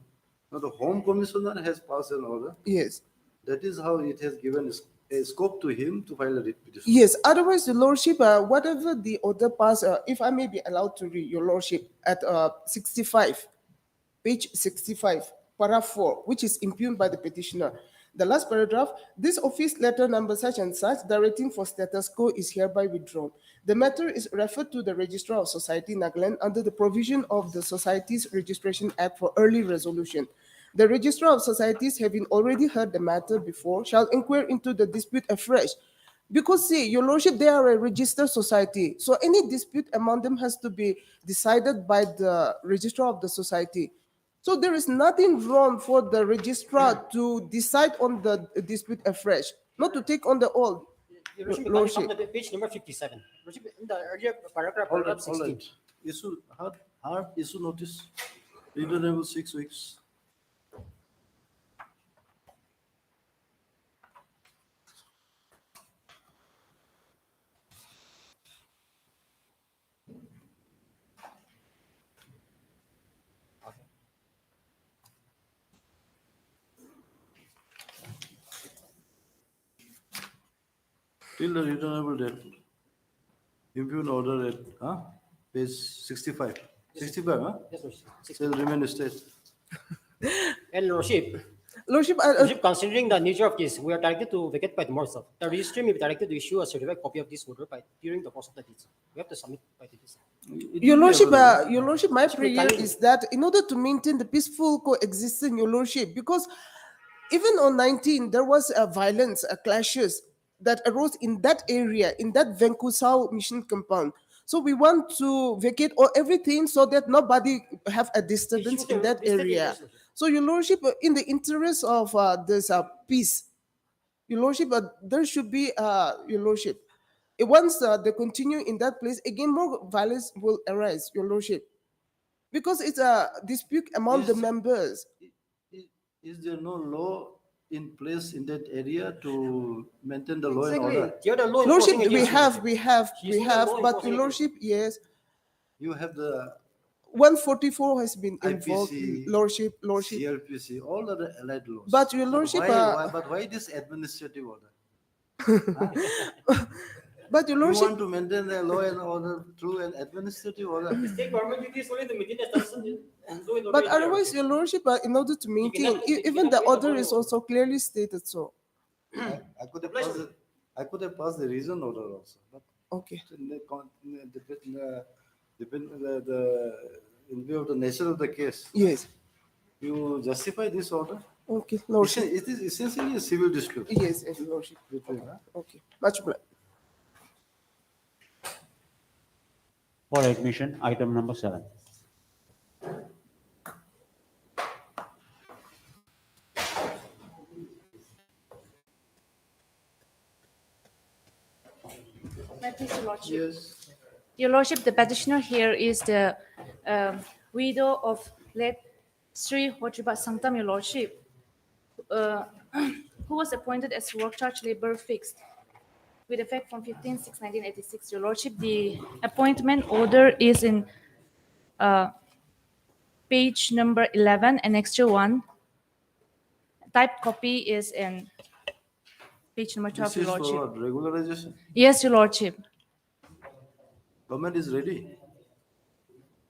now the Home Commissioner has passed an order. Yes. That is how it has given a scope to him to file a writ petition. Yes, otherwise, Your Lordship, whatever the order pass, if I may be allowed to read, Your Lordship, at 65, page 65, paragraph 4, which is impugned by the petitioner. The last paragraph, this office letter number such and such directing for status quo is hereby withdrawn. The matter is referred to the Registrar of Society, Nagaland, under the provision of the Societies Registration Act for early resolution. The Registrar of Societies, having already heard the matter before, shall inquire into the dispute afresh. Because, see, Your Lordship, they are a registered society. So any dispute among them has to be decided by the Registrar of the Society. So there is nothing wrong for the registrar to decide on the dispute afresh, not to take on the old. Your Lordship, Lordship. come to page number 57. Lordship, in the earlier paragraph, All paragraph right, all 16. right. Issue, hard issue notice, reasonable 6 weeks. Till the reasonable date. Impugn order at, page 65. 65, Yes, Lordship. Shall remain state. And Lordship, Lordship, Lordship, considering the nature of this, we are directed to vacate by tomorrow itself. The registry may be directed to issue a certified copy of this order by during the course of the deeds. We have to submit by the deeds. Your Lordship, my Lordship, prayer kindly- is that in order to maintain the peaceful coexistence, Your Lordship, because even on 19, there was a violence, a clashes that arose in that area, in that Venkusau mission compound. So we want to vacate all everything so that nobody have a disturbance in that area. So, Your Lordship, in the interest of this peace, Your Lordship, there should be, Your Lordship, once they continue in that place, again more violence will arise, Your Lordship, because it's a dispute among the Yes. members. Is there no law in place in that area to maintain the law and Exactly. order? You're the law Lordship, enforcing we agency. have, She's not a law but enforcing Your Lordship, yes, You have the 144 has been involved, IPC, Lordship. CRPC, all are the allied laws. But Your Lordship, but why this administrative order? but Your You Lordship, want to maintain the law and order through an administrative order? State government duty is only to maintain the status and law and order but in there. otherwise, Your Lordship, in order to maintain, cannot- you even cannot the wait order upon is law. also clearly stated so. I could have passed the reason order also, but Okay. In view of the nature of the case, Yes. you justify this order. Okay, Lordship. It is essentially a civil dispute. Yes, yes, Lordship. Okay, much obliged. For admission, item number 7. May I please, Your Lordship? Yes. Your Lordship, the petitioner here is the widow of late Sri Hotribat Sanktam, Your Lordship, who was appointed as work charge labor fixed with effect from 15/6/1986. Your Lordship, the appointment order is in page number 11, Annexure 1. Typed copy is in page number 12, This Your is Lordship. for regularization. Yes, Your Lordship. Government is ready.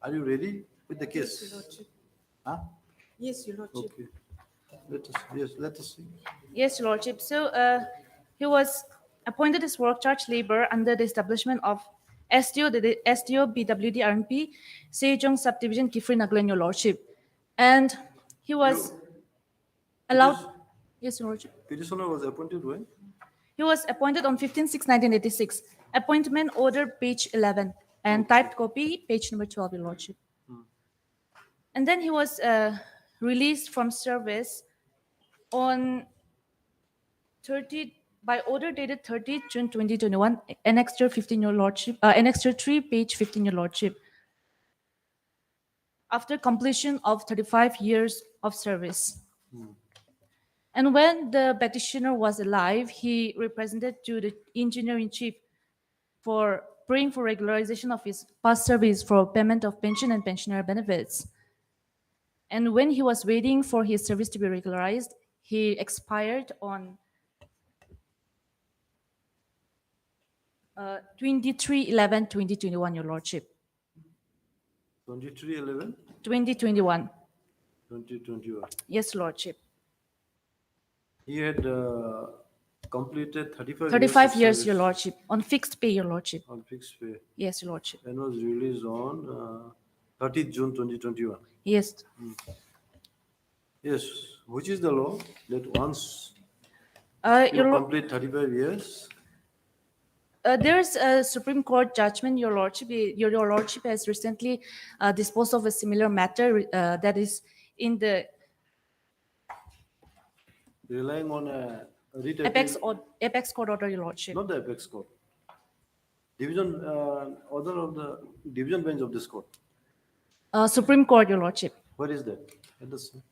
Are you ready with the case? Huh? Yes, Your Lordship. Okay. Let us see. Yes, Your Lordship. So he was appointed as work charge labor under the establishment of SDO, the SDO BWD RNP, Sejong Subdivision, Kifri Nagaland, Your Lordship. And he was allowed. Yes, Your Lordship. Petitioner was appointed when? He He was appointed on 15/6/1986. Appointment order, page 11, and typed copy, page number 12, Your Lordship. And then he was released from service on 30 by order dated 30 June 2021, Annexure 15, Your Lordship, Annexure 3, page 15, Your Lordship, after completion of 35 years of service. And when the petitioner was alive, he represented to the engineer-in-chief for praying for regularization of his past service for payment of pension and pensioner benefits. And when he was waiting for his service to be regularized, he expired on 23/11/2021, Your Lordship. 23/11, 2021. 2021. Yes, Lordship. He had completed 35 35 of years, service Your Lordship, on fixed pay, Your Lordship. on fixed pay Yes, Your Lordship. and was released on 30th June 2021. Yes. Yes, which is the law that once you Your Lord, complete 35 years, there's a Supreme Court judgment, Your Lordship. Your Lordship has recently disposed of a similar matter that is in the relying on a writ Apex appeal- Court order, Your Lordship. not the apex court, division order of the division bench of this court. Supreme Court, Your Lordship. What is that? Let us see.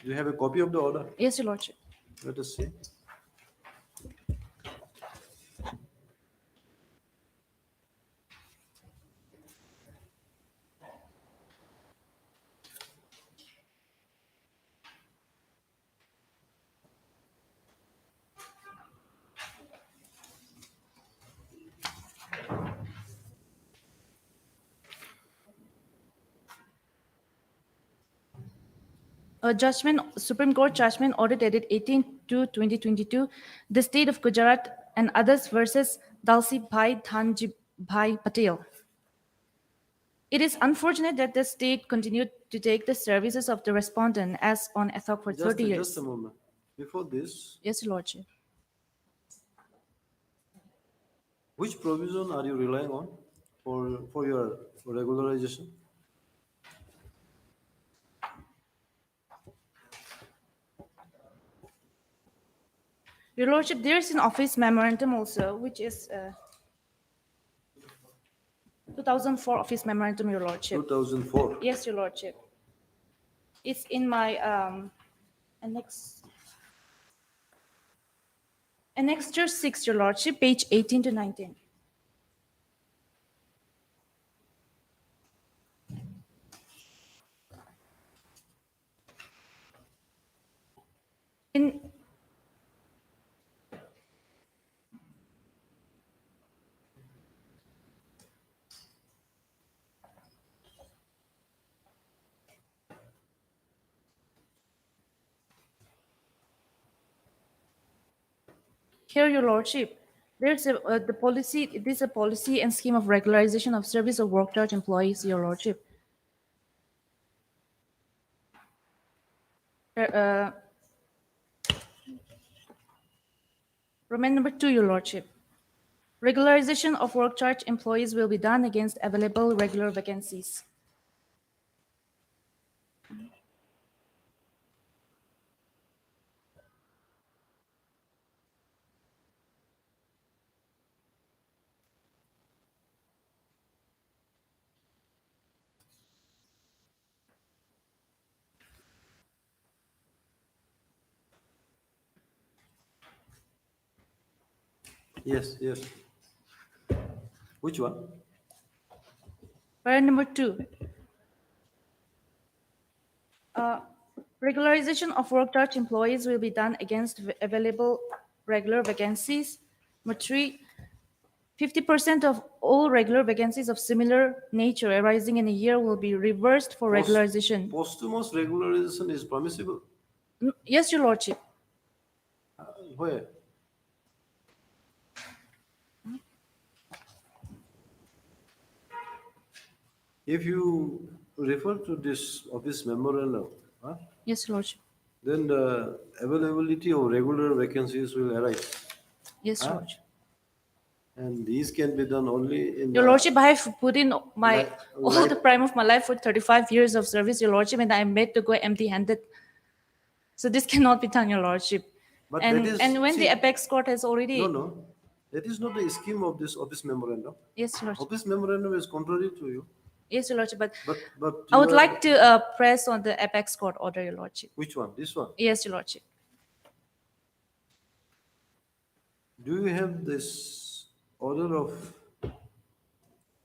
Do you have a copy of the order? Yes, Your Lordship. Let us see. Supreme Court judgment order dated 18/2/2022, the state of Gujarat and others versus Dalsi Bhai Dhanji Bhai Patel. It is unfortunate that the state continued to take the services of the respondent as on ATHOC for 30 years. Just a moment. Before this, Yes, Your Lordship. which provision are you relying on for your regularization? Your Lordship, there is an office memorandum also, which is 2004 office memorandum, Your Lordship. 2004. Yes, Your Lordship. It's in my Annexure 6, Your Lordship, page 18 to 19. In Here, Your Lordship, there's the policy. It is a policy and scheme of regularization of service of work charge employees, Your Lordship. Roman number 2, Your Lordship. Regularization of work charge employees will be done against available regular vacancies. Yes, yes. Which one? Para number 2. Regularization of work charge employees will be done against available regular vacancies. Number 3. 50% of all regular vacancies of similar nature arising in a year will be reversed for regularization. Posthumous regularization is permissible. Yes, Your Lordship. Where? If you refer to this office memorandum, Yes, Your Lordship. then the availability of regular vacancies will arise. Yes, Huh? Lordship. And these can be done only in Your the, Lordship, I have put in my Like- all the like- prime of my life for 35 years of service, Your Lordship, and I'm made to go empty-handed. So this cannot be done, Your Lordship. But And that is- and when see- the apex court has already no, that is not the scheme of this office memorandum. yes, Your Lordship. Office memorandum is contrary to you. Yes, Your Lordship, but But I would you are- like to press on the apex court order, Your Lordship. Which one? This one? Yes, Your Lordship. Do you have this order of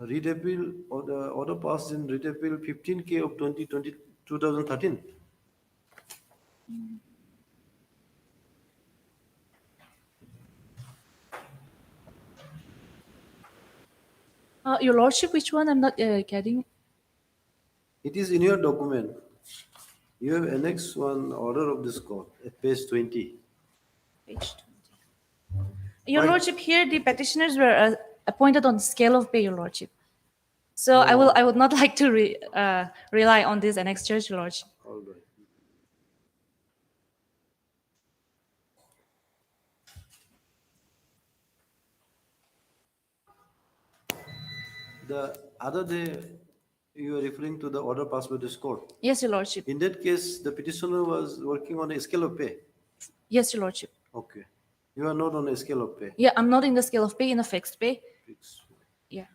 read appeal or the order passed in read appeal 15K of 2013? Your Lordship, which one? I'm not getting. It is in your document. You have annexed one order of this court at page 20. Page 20. Your Right. Lordship, here the petitioners were appointed on the scale of pay, Your Lordship. So I would not like to rely on this annexures, Your Lordship. All right. The other day, you were referring to the order passed by this court. Yes, Your Lordship. In that case, the petitioner was working on a scale of pay. Yes, Your Lordship. Okay. You are not on a scale of pay. Yeah, I'm not in the scale of pay, in a fixed pay. Fixed. Yeah.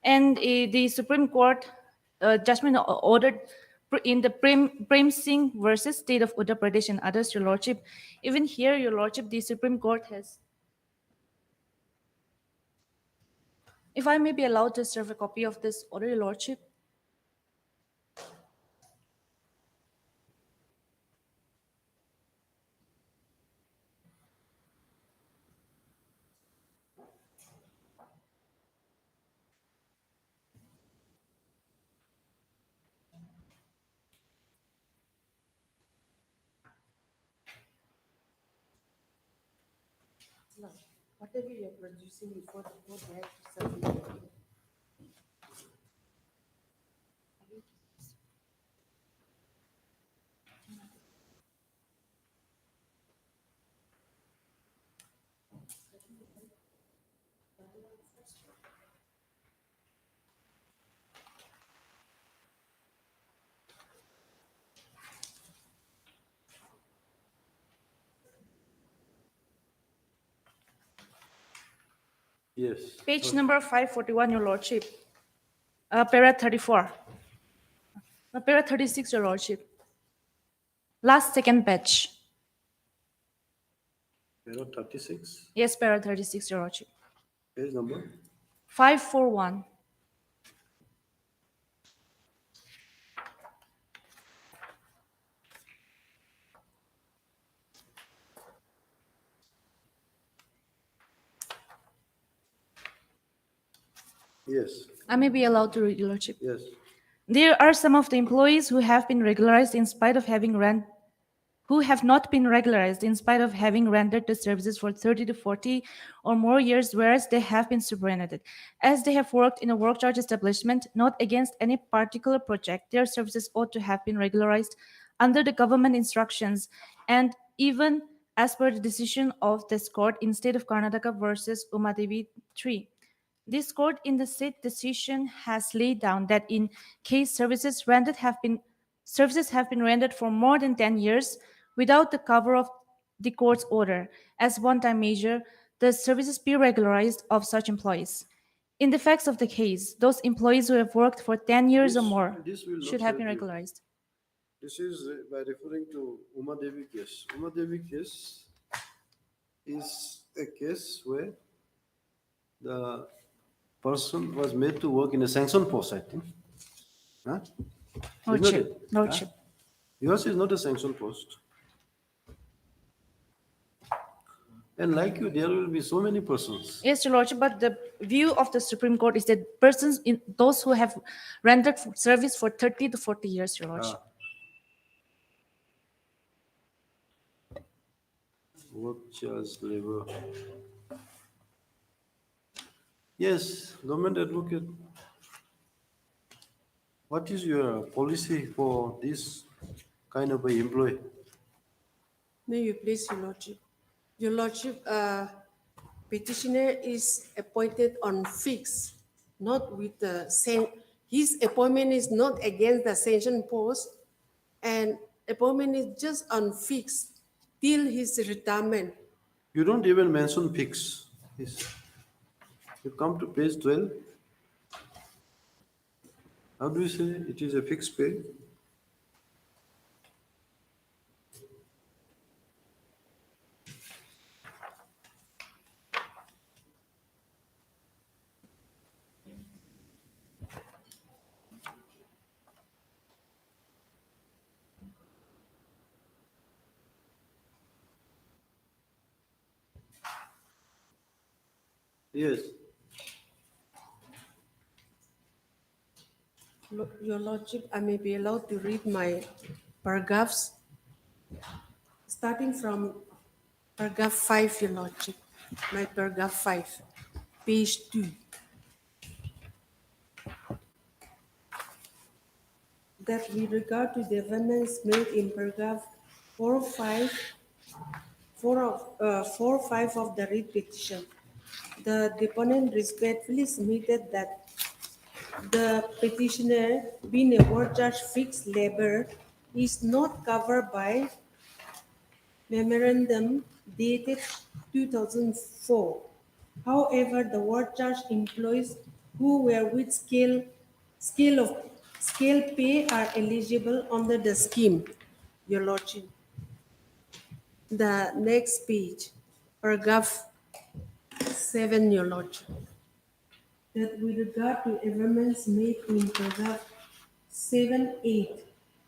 And the Supreme Court judgment ordered in the Prem Singh versus State of Uttar Pradesh and others, Your Lordship. Even here, Your Lordship, the Supreme Court has. If I may be allowed to serve a copy of this order, Your Lordship. Whatever you're producing before the court, they have to submit. Yes. Page number 541, Your Lordship. Para 34. Para 36, Your Lordship. Last second page. Para 36, Yes, para 36, Your Lordship. page number. 541. Yes. I may be allowed to read, Your Lordship. Yes. There are some of the employees who have been regularized in spite of having who have not been regularized in spite of having rendered the services for 30 to 40 or more years, whereas they have been superannuated. As they have worked in a work charge establishment, not against any particular project, their services ought to have been regularized under the government instructions and even as per the decision of this court in State of Karnataka versus Umadevi 3. This court in the said decision has laid down that in case services have been rendered for more than 10 years without the cover of the court's order as one-time measure, the services be regularized of such employees. In the facts of the case, those employees who have worked for 10 years or more This will not should have been help you. regularized. This is by referring to Uma Devi case. Uma Devi case is a case where the person was made to work in a sanctioned post, I think. Huh? Isn't Lordship, it? Lordship. Huh? Yours is not a sanctioned post. And like you, there will be so many persons. Yes, Your Lordship, but the view of the Supreme Court is that persons in those who have rendered service for 30 to 40 years, Your Lordship. Work charge labor. Yes, government advocate. What is your policy for this kind of a employee? May you please, Your Lordship. Your Lordship, petitioner is appointed on fixed, not with the same. His appointment is not against the sanction post, and appointment is just on fixed till his retirement. You don't even mention fix. You come to page 12. How do you say it is a fixed pay? Yes. Your Lordship, I may be allowed to read my paragraphs, starting from paragraph 5, Your Lordship. My paragraph 5, page 2. That with regard to the amendments made in paragraph 4 of 5 of the writ petition, the deponent respectfully submitted that the petitioner, being a ward charge fixed labor, is not covered by memorandum dated 2004. However, the ward charge employees who were with scale pay are eligible under the scheme, Your Lordship. The next page, paragraph 7, Your Lordship. That with regard to amendments made in paragraph 7(8)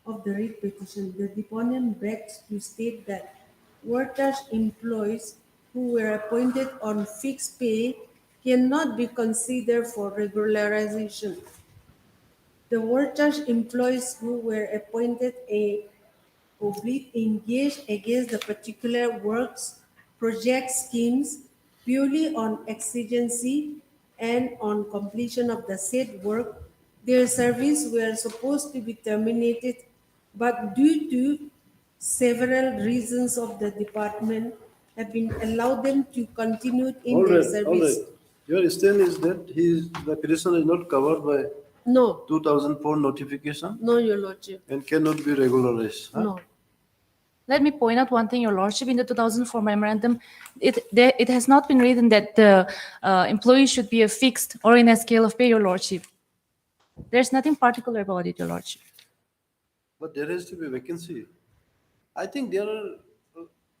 of the writ petition, the deponent begs to state that workers employees who were appointed on fixed pay cannot be considered for regularization. The workers employees who were appointed engaged against the particular works project schemes purely on exigency and on completion of the said work, their service were supposed to be terminated, but due to several reasons of the department have been allowed them to continue in their All service. right. Your stand is that the petitioner is not covered by No, 2004 notification no, Your Lordship, and cannot be regularized. Huh? no. Let me point out one thing, Your Lordship. In the 2004 memorandum, it has not been written that the employee should be a fixed or in a scale of pay, Your Lordship. There's nothing particular about it, Your Lordship. But there has to be vacancy. I think there are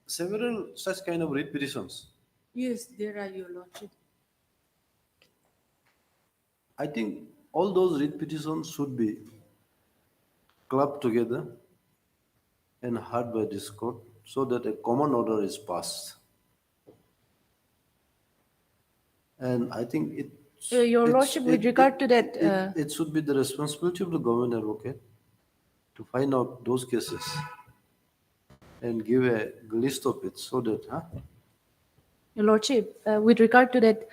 several such kind of writ petitions. Yes, there are, Your Lordship. I think all those writ petitions should be clubbed together and heard by this court so that a common order is passed. And I think Your Lordship, with regard to that, it should be the responsibility of the government advocate to find out those cases and give a list of it so that, Your Lordship, with regard to that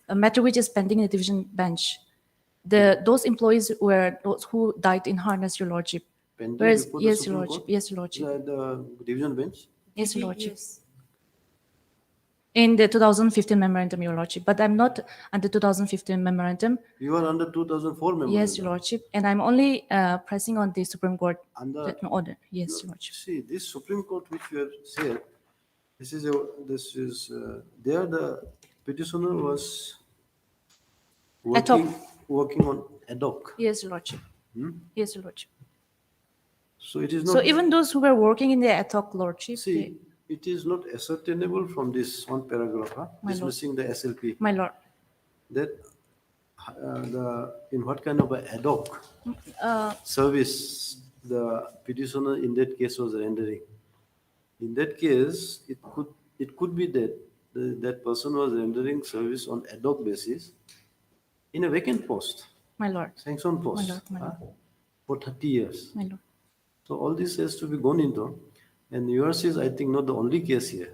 matter which is pending in the division bench, those employees were those who died in harness, Your Lordship. pending Whereas, before the yes, Supreme Your Lordship. Court, Yes, Your Lordship. the division bench. Yes, Your Lordship. Yes. In the 2015 memorandum, Your Lordship. But I'm not under 2015 memorandum. You are under 2004 memorandum. Yes, Your Lordship. And I'm only pressing on the Supreme Court Under, order. Yes, Your Lordship. see, this Supreme Court which you have said, there the petitioner was Ad hoc. working on ad hoc. Yes, Your Lordship. Hmm? Yes, Your Lordship. So it is not. So even those who were working in the ad hoc, Lordship, See, it is not ascertainable from this one paragraph, My lord. dismissing the SLP, my Lord, that in what kind of a ad hoc service the petitioner in that case was rendering. In that case, it could be that that person was rendering service on ad hoc basis in a vacant post, my Lord, sanctioned post, my lord. for 30 years. my Lord. So all this has to be gone into, and yours is, I think, not the only case here.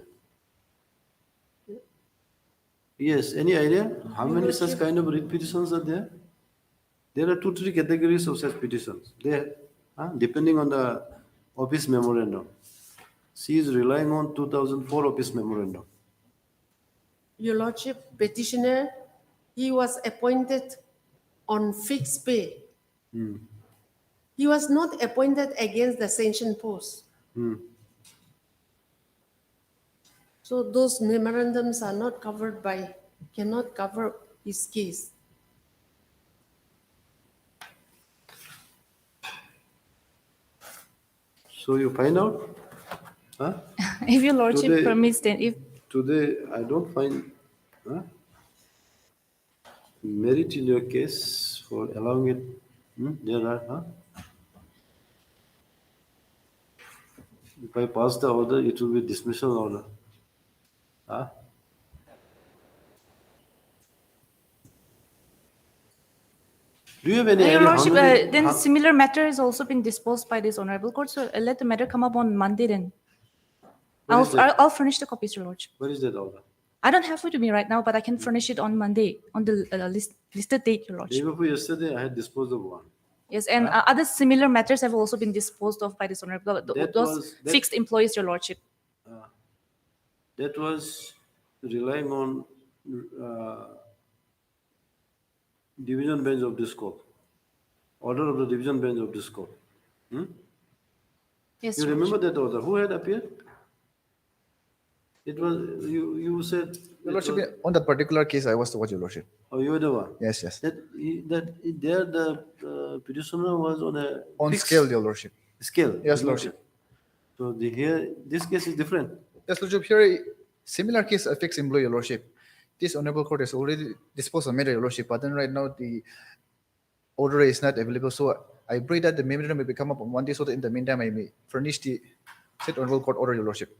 Yes, any idea how many such kind of writ petitions are there? There are 2-3 categories of such petitions. There, depending on the office memorandum. She is relying on 2004 office memorandum. Your Lordship, petitioner, he was appointed on fixed pay. He was not appointed against the sanction post. So those memorandums are not covered by, cannot cover his case. So you find out? Huh? If your lordship Today- permits, then if Today, I don't find merit in your case for allowing it. There are, huh? If I pass the order, it will be dismissal order. Huh? Do you have any Your idea how lordship, many? then how- similar matter has also been disposed by this honorable court. So let the matter come up on Monday. Then Where is that? I'll furnish the copies, your lordship. Where is that order? I don't have it with me right now, but I can furnish it on Monday on the listed date, your lordship. Day before yesterday, I had disposed of one. Yes, and other similar matters have also been disposed of by this honorable. That Those was- that- fixed employees, your lordship. That was relying on division bench of this court. Order of the division bench of this court. Yes, You your remember lordship. that order? Who had appeared? It was, you said. Your it Lordship, was- on that particular case, I was the watch, Your Lordship. Oh, you were the one? Yes, yes. There the petitioner was on a. On fixed scale, Your Lordship. Scale. Yes, isn't Lordship. it? So this case is different. Yes, Lordship, here, similar case affects employee, Your Lordship. This honorable court has already disposed of matter, Your Lordship, but then right now the order is not available. So I pray that the memorandum may become up on one day so that in the meantime I may furnish the said honorable court order, Your Lordship.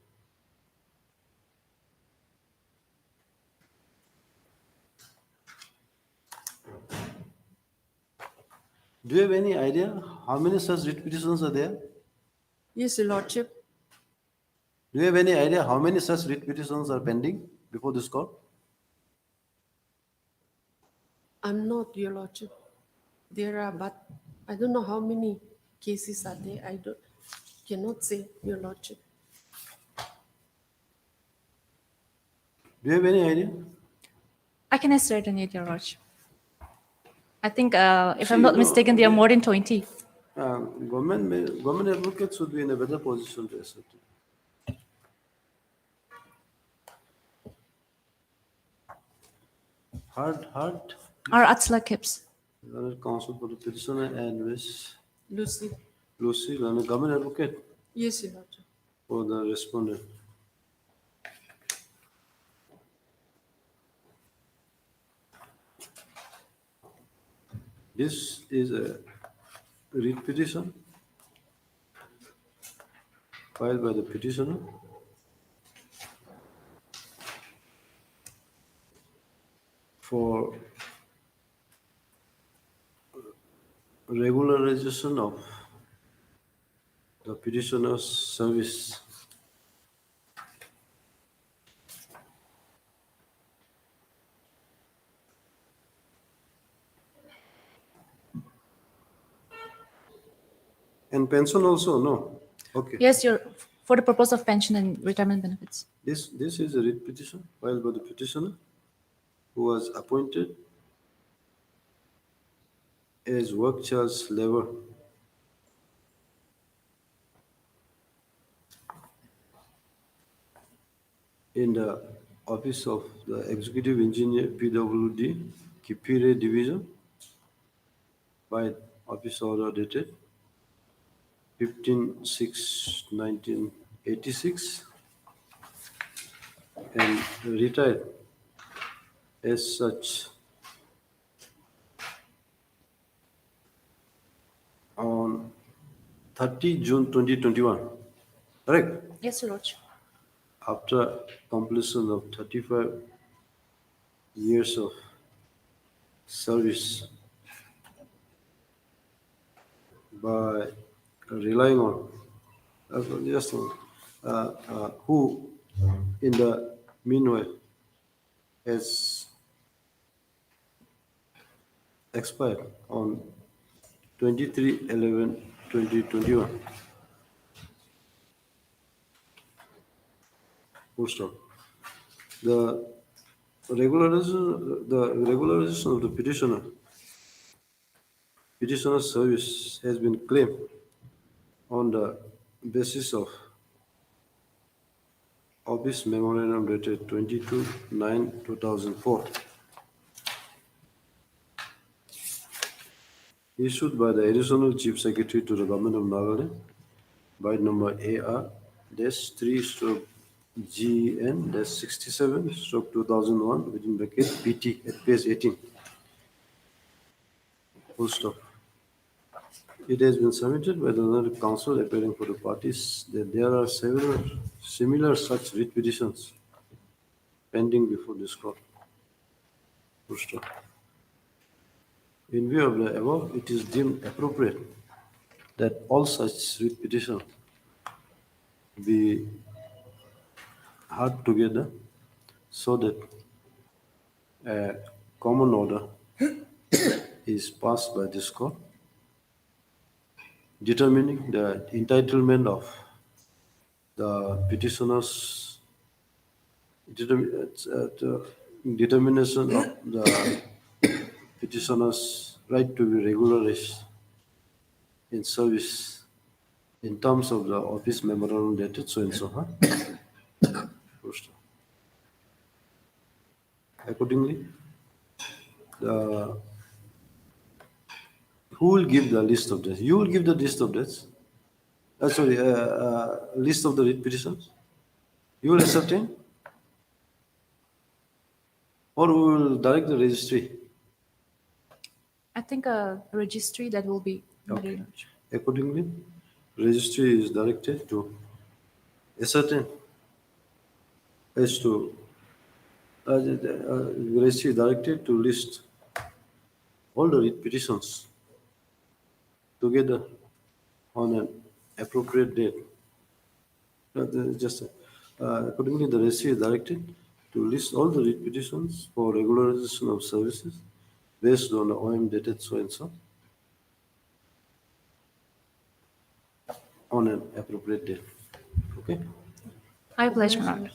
Do you have any idea how many such writ petitions are there? Yes, Your Lordship. Do you have any idea how many such writ petitions are pending before this court? I'm not, Your Lordship. There are, but I don't know how many cases are there. I cannot say, Your Lordship. Do you have any idea? I can ascertain it, your lordship. I think, if See, I'm not no, mistaken, there are more than 20. Government advocates should be in a better position to ascertain. Hard. Or Atsla Kips. Learned counsel for the petitioner and Miss Lucy. Lucy, learned government advocate Yes, Your Lordship. for the respondent. This is a writ petition filed by the petitioner for regularization of the petitioner's service. And pension also, no? Okay. Yes, for the purpose of pension and retirement benefits. This is a writ petition filed by the petitioner who was appointed as work charge labor in the office of the executive engineer PWD Kipire division by office order dated 15/6/1986 and retired as such on 30 June 2021. Correct? Yes, your lordship. After completion of 35 years of service by relying on who in the meanwhile has expired on 23/11/2021. Full stop. The regularization of the petitioner's service has been claimed on the basis of Office Memorandum dated 22/9/2004, issued by the Additional Chief Secretary to the Government of Nagaland by number AR-3/GN-67/2001 within bracket PT at page 18. Full stop. It has been submitted by the Honorable Council appearing for the parties that there are several similar such writ petitions pending before this court. Full stop. In view of the above, it is deemed appropriate that all such writ petitions be heard together so that a common order is passed by this court determining the entitlement of the petitioners, determination of the petitioner's right to be regularized in service in terms of the office memorandum dated so and so. First. Accordingly, who will give the list of this? You will give the list of this. List of the writ petitions. You will ascertain, or we will direct the registry. I think a registry that will be. Okay. Accordingly, registry is directed to ascertain as to registry is directed to list all the writ petitions together on an appropriate date. Accordingly, the registry is directed to list all the writ petitions for regularization of services based on the OM dated so and so on an appropriate date. Okay? I pledge, my lord.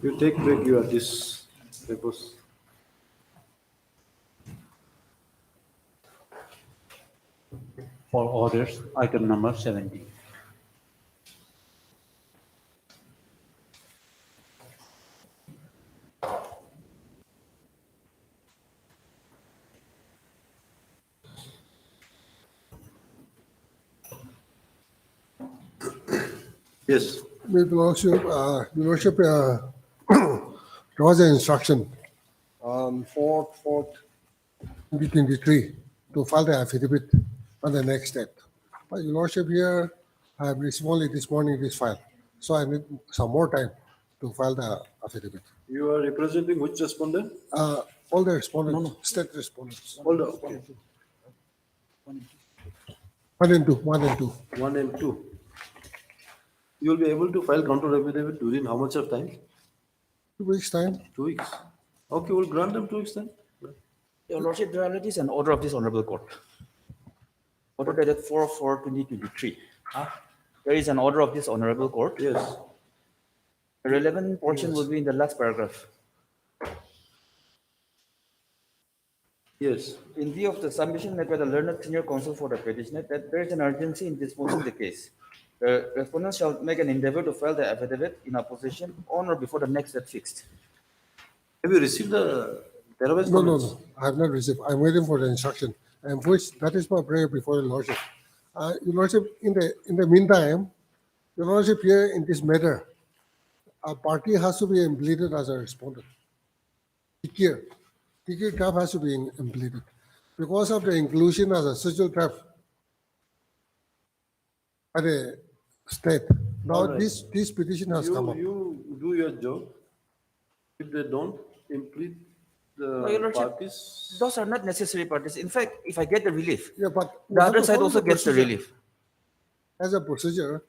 You take back your this papers. For orders, item number 70. Yes. With Lordship, there was an instruction on 4/4/2023 to file the affidavit on the next date. But Your Lordship, here I have received only this morning this file, so I need some more time to file the affidavit. You are representing which respondent? All the respondents, state respondents. All the okay. 1 and 2, 1 and 2. 1 and 2. You will be able to file counter affidavit within how much of time? 2 weeks time. 2 weeks. Okay, we'll grant them 2 weeks time. Your Lordship, there is an order of this Honorable Court. Order dated 4/4/2023. There is an order of this Honorable Court. Yes. The relevant portion will be in the last paragraph. Yes. In view of the submission made by the learned senior counsel for the petitioner that there is an urgency in disposing the case, the respondent shall make an endeavor to file the affidavit in opposition on or before the next date fixed. Have you received the terabyte? No. I have not received. I'm waiting for the instruction. And which that is my prayer before Your Lordship. Your Lordship, in the meantime, Your Lordship, here in this matter, a party has to be implemented as a respondent. Ticket trap has to be implemented because of the inclusion as a social trap by the state. Now Right. this petition has come up. You do your job. If they don't implement No, Your the Lordship, parties, those are not necessary parties. In fact, if I get the relief, Yeah, but we the have other to side follow also the gets the procedure. relief. As a procedure,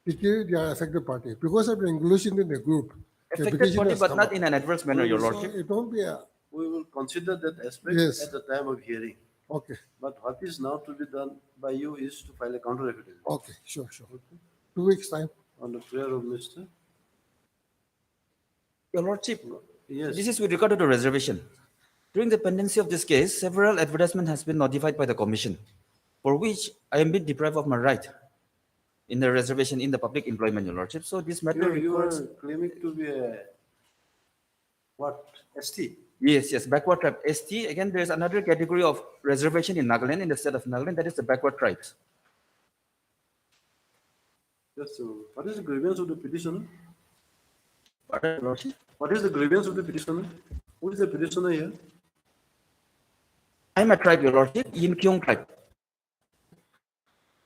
they are affected party because of the inclusion in the group. the Affected petition party, has but come not up. in an adverse manner, Your So Lordship. it won't be a we will consider that aspect Yes. at the time of hearing. okay. But what is now to be done by you is to file a counter affidavit. Okay, sure. 2 weeks time. On the prayer of Mr. Your Lordship, Yes. this is with regard to the reservation. During the pendency of this case, several advertisements has been notified by the Commission, for which I am being deprived of my right in the reservation in the public employment, Your Lordship. So this matter You requires... are claiming to be a, what, ST? Yes, backward tribe. ST, again, there's another category of reservation in Nagaland, in the state of Nagaland, that is the backward tribes. Yes, so what is the grievance of the petitioner? Pardon, Your Lordship? What is the grievance of the petitioner? Who is the petitioner here? I'm a tribe, Your Lordship, Yim Kyung tribe.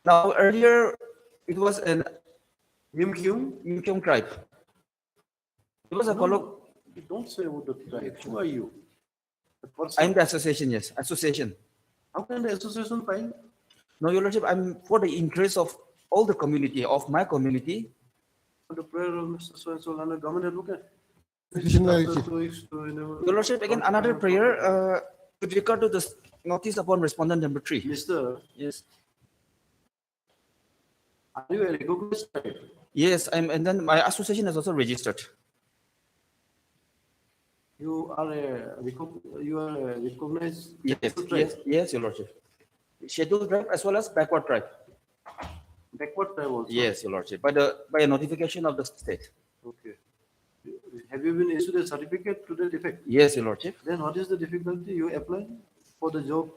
Now, earlier, it was an Yim Kyung tribe. It was a colloquial. You don't say about the tribe. Who are you? I'm the association, yes, association. How can the association file? No, Your Lordship, I'm for the interest of all the community, of my community. On the prayer of Mr. So-and-so, and the government look at. Petitioner, Your Lordship, again, another prayer with regard to the notice upon respondent number 3. Mr. Yes. Are you a recognized tribe? Yes, and then my association is also registered. You are a recognized Yes, Your Lordship. Scheduled tribe as well as backward tribe. Backward tribe also? Yes, Your Lordship, by a notification of the state. Okay. Have you been issued a certificate to that effect? Yes, Your Lordship. Then what is the difficulty? You apply for the job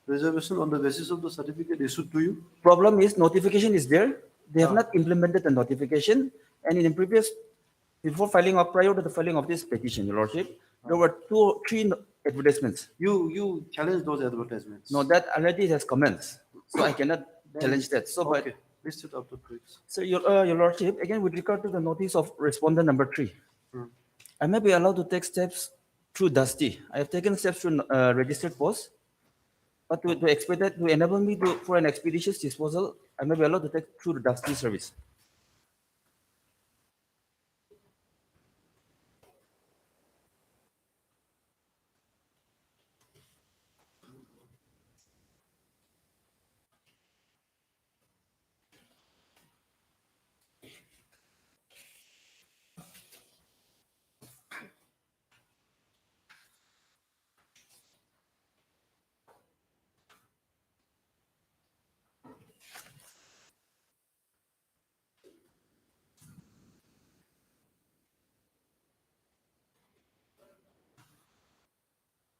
reservation on the basis of the certificate issued to you? Problem is notification is there. They have not implemented the notification, and in the previous, prior to the filing of this petition, Your Lordship, there were 3 advertisements. You challenge those advertisements? No, that already has commenced, so I cannot challenge that. So, okay. List it up to 3 weeks. So, Your Lordship, again, with regard to the notice of respondent number 3, I may be allowed to take steps through Dusty. I have taken steps through registered post, but to expedite, to enable me for an expeditious disposal, I may be allowed to take through the Dusty service.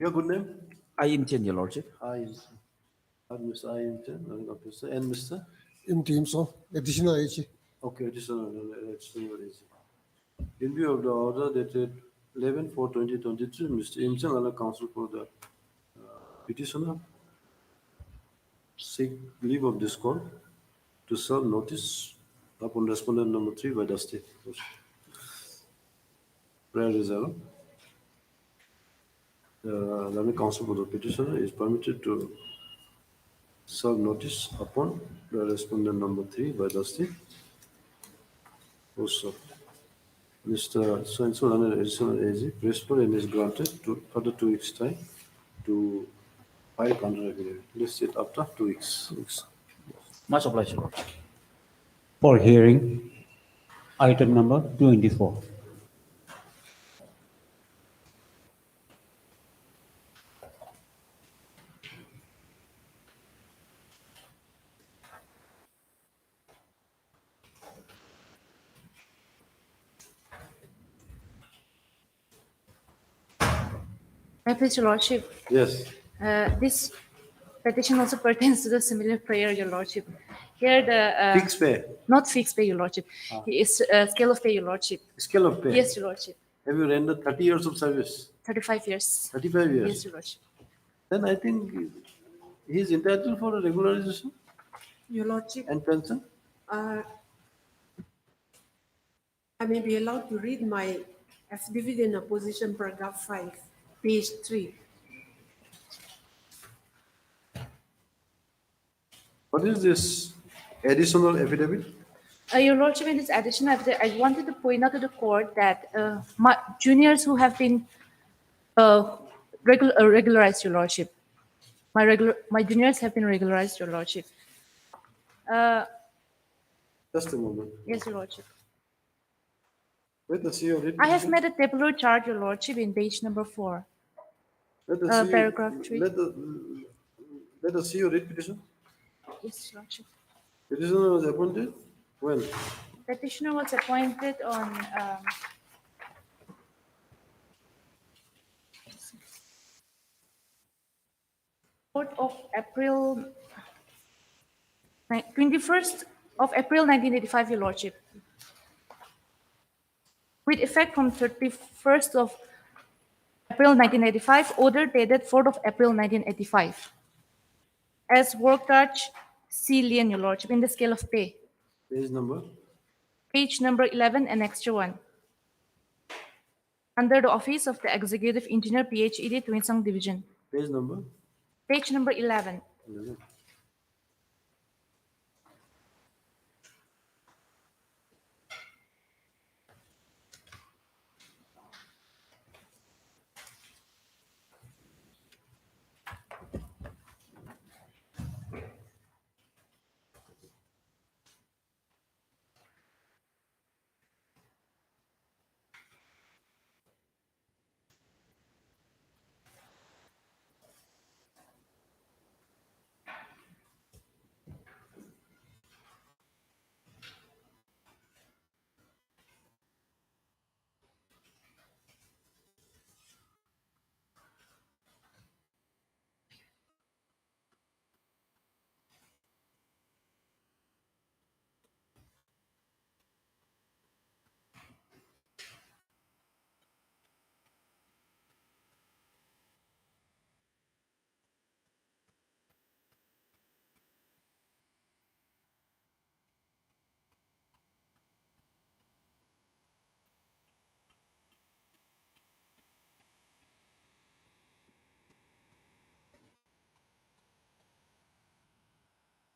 Your good name? I am Chen, Your Lordship. I am Mr. I am Chen, officer, and Mr. In team, so additional age. Okay, additional age. In view of the order dated 11/4/2023, Mr. Imchen and the counsel for the petitioner seek leave of this court to serve notice upon respondent number 3 by the state. Prayer is over. The learned counsel for the petitioner is permitted to serve notice upon the respondent number 3 by the state. Also, Mr. So-and-so under additional AG, principal and is granted to further 2 weeks time to file counter affidavit. List it after 2 weeks. Much obliged, Lord. For hearing, item number 24. May I please, Your Lordship? Yes. This petition also pertains to the similar prayer, Your Lordship. Here the... Fixed pay? Not fixed pay, Your Lordship. It's scale of pay, Your Lordship. Scale of pay? Yes, Your Lordship. Have you rendered 30 years of service? 35 years. 35 years? Yes, Your Lordship. Then I think he is entitled for a regularization Your Lordship, and pension. I may be allowed to read my affidavit in opposition, paragraph 5, page 3. What is this additional affidavit? Your Lordship, in this addition, I wanted to point out to the court that my juniors who have been regularized, Your Lordship. My juniors have been regularized, Your Lordship. Just a moment. Yes, Your Lordship. Let us see your writ I have petition. made a tabular chart, Your Lordship, in page number 4, Let us see. paragraph 3. Let us see your writ petition. Yes, Your Lordship. Petitioner was appointed when? Petitioner was appointed on 4th of April, 21st of April 1985, Your Lordship. With effect from 31st of April 1985, order dated 4th of April 1985. As work charge C. Lien, Your Lordship, in the scale of pay. Page number. Page number 11, Annex 1. Under the office of the Executive Engineer, PhD, Tuinsang Division. Page number. Page number 11. 11.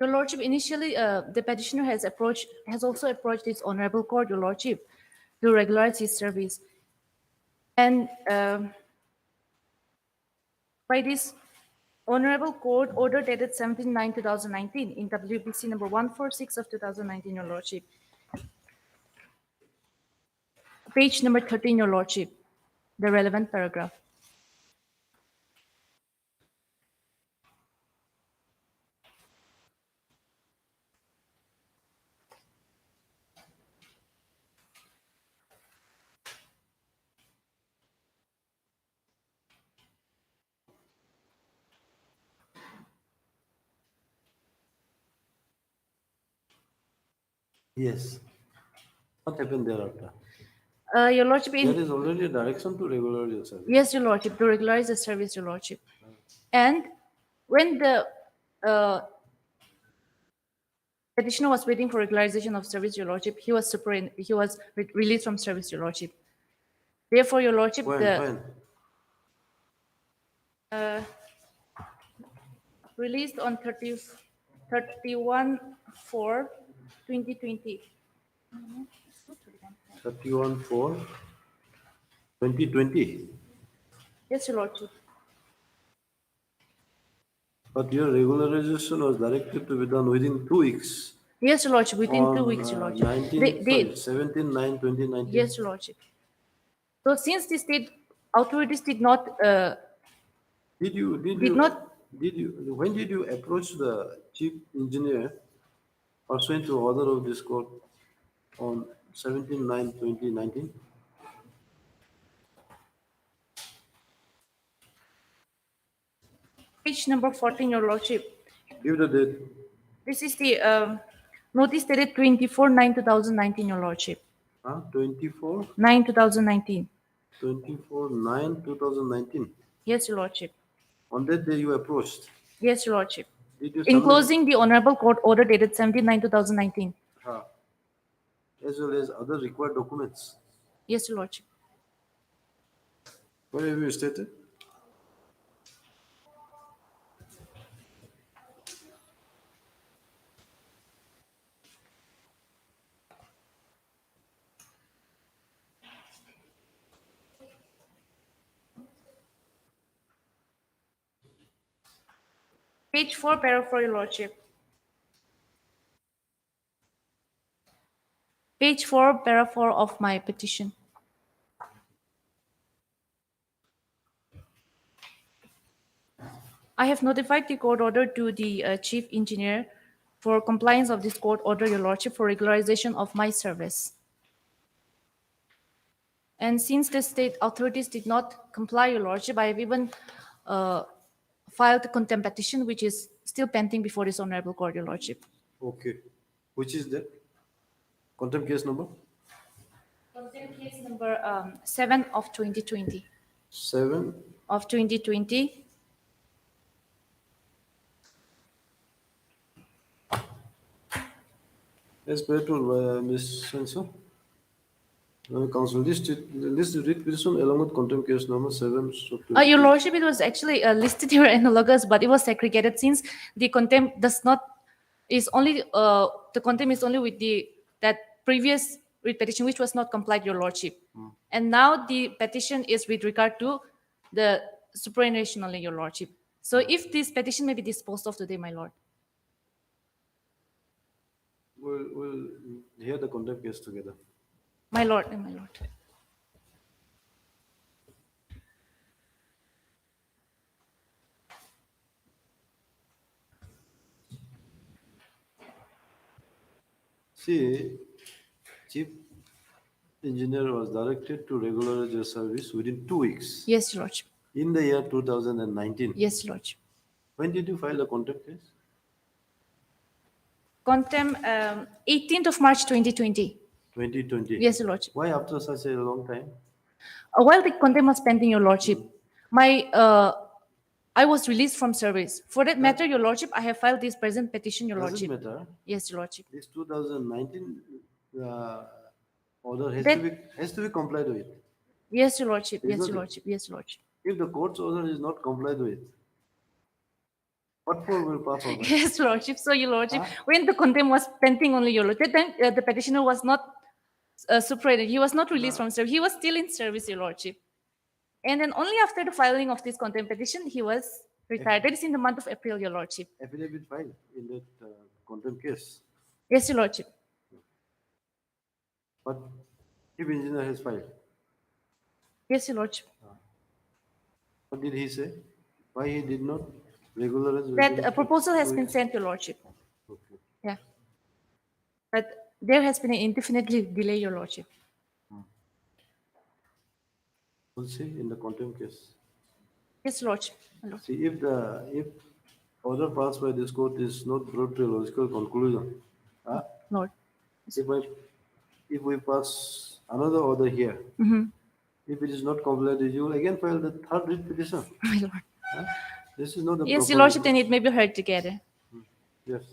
Your Lordship, initially, the petitioner has also approached this honorable court, Your Lordship, to regularize his service. And by this honorable court, order dated 17/9/2019 in WPC number 146 of 2019, Your Lordship. Page number 13, Your Lordship, the relevant paragraph. Yes. What happened thereafter? Your Lordship, There is already a direction to regularize your service. yes, Your Lordship, to regularize the service, Your Lordship. And when the petitioner was waiting for regularization of service, Your Lordship, he was released from service, Your Lordship. Therefore, Your Lordship, When? Released on 31/4/2020. 31/4/2020. Yes, Your Lordship. But your regularization was directed to be done within 2 weeks. Yes, Your Lordship, within 2 On, weeks, Your Lordship. 17/9/2019. Yes, Your Lordship. So since the state authorities did not, when did you approach the chief engineer pursuant to order of this court on 17/9/2019? page number 14, Your Lordship. Give the date. This is the notice dated 24/9/2019, Your Lordship. 24? 9/2019. 24/9/2019. Yes, Your Lordship. On that day you approached. Yes, Your Lordship. Did you Enclosing the honorable court order dated 17/9/2019. as well as other required documents? Yes, Your Lordship. What have you stated? Page 4, paragraph 4, Your Lordship. Page 4, para 4 of my petition. I have notified the court order to the chief engineer for compliance of this court order, Your Lordship, for regularization of my service. And since the state authorities did not comply, Your Lordship, I have even filed a contempt petition, which is still pending before this honorable court, Your Lordship. Okay. Which is that? Contempt case number? Contempt case number 7 of 2020. 7. Of 2020. As per to Ms. Sensor. Council, list the writ petition along with contempt case number 7. Your Lordship, it was actually listed here analogous, but it was segregated since the contempt does not is only the contempt is only with the that previous writ petition which was not complied, Your Lordship, and now the petition is with regard to the superannuation only, Your Lordship. So if this petition may be disposed of today, my Lord. We'll hear the contempt case together. My Lord and my Lord. See, chief engineer was directed to regularize your service within 2 weeks. Yes, Your Lordship. In the year 2019. Yes, Your Lordship. When did you file the contempt case? Contempt 18th of March 2020. 2020. Yes, Your Lordship. Why after such a long time? While the contempt was pending, Your Lordship, I was released from service. For that matter, Your Lordship, I have filed this present petition, Your Doesn't Lordship. matter. Yes, Your Lordship. This 2019 order has, That- has to be complied with. Yes, Your Lordship. Is Yes, not Your it? Lordship. Yes, Your Lordship. If the court's order is not complied with, what for will pass on? Yes, Your Lordship. So, Your Lordship, when the contempt was pending only, Your Lordship, then the petitioner was not separated. He was not released from service. He was still in service, Your Lordship. And then only after the filing of this contempt petition, he was retired. That is in the month of April, Your Lordship. Affidavit filed in that contempt case. Yes, Your Lordship. But chief engineer has filed. Yes, Your Lordship. What did he say? Why he did not regularize? That within proposal has 2 been weeks? sent, Your Lordship. Okay. Yeah. But there has been an indefinite delay, Your Lordship. We'll see in the contempt case. Yes, Lordship. My Lord. See, if order passed by this court is not brought to a logical conclusion, Lord. if we pass another order here, Mhm. if it is not complied with, you will again file the third writ petition. My Lord. This is not the Yes, proper Your Lordship, way. then it may be heard together. Yes.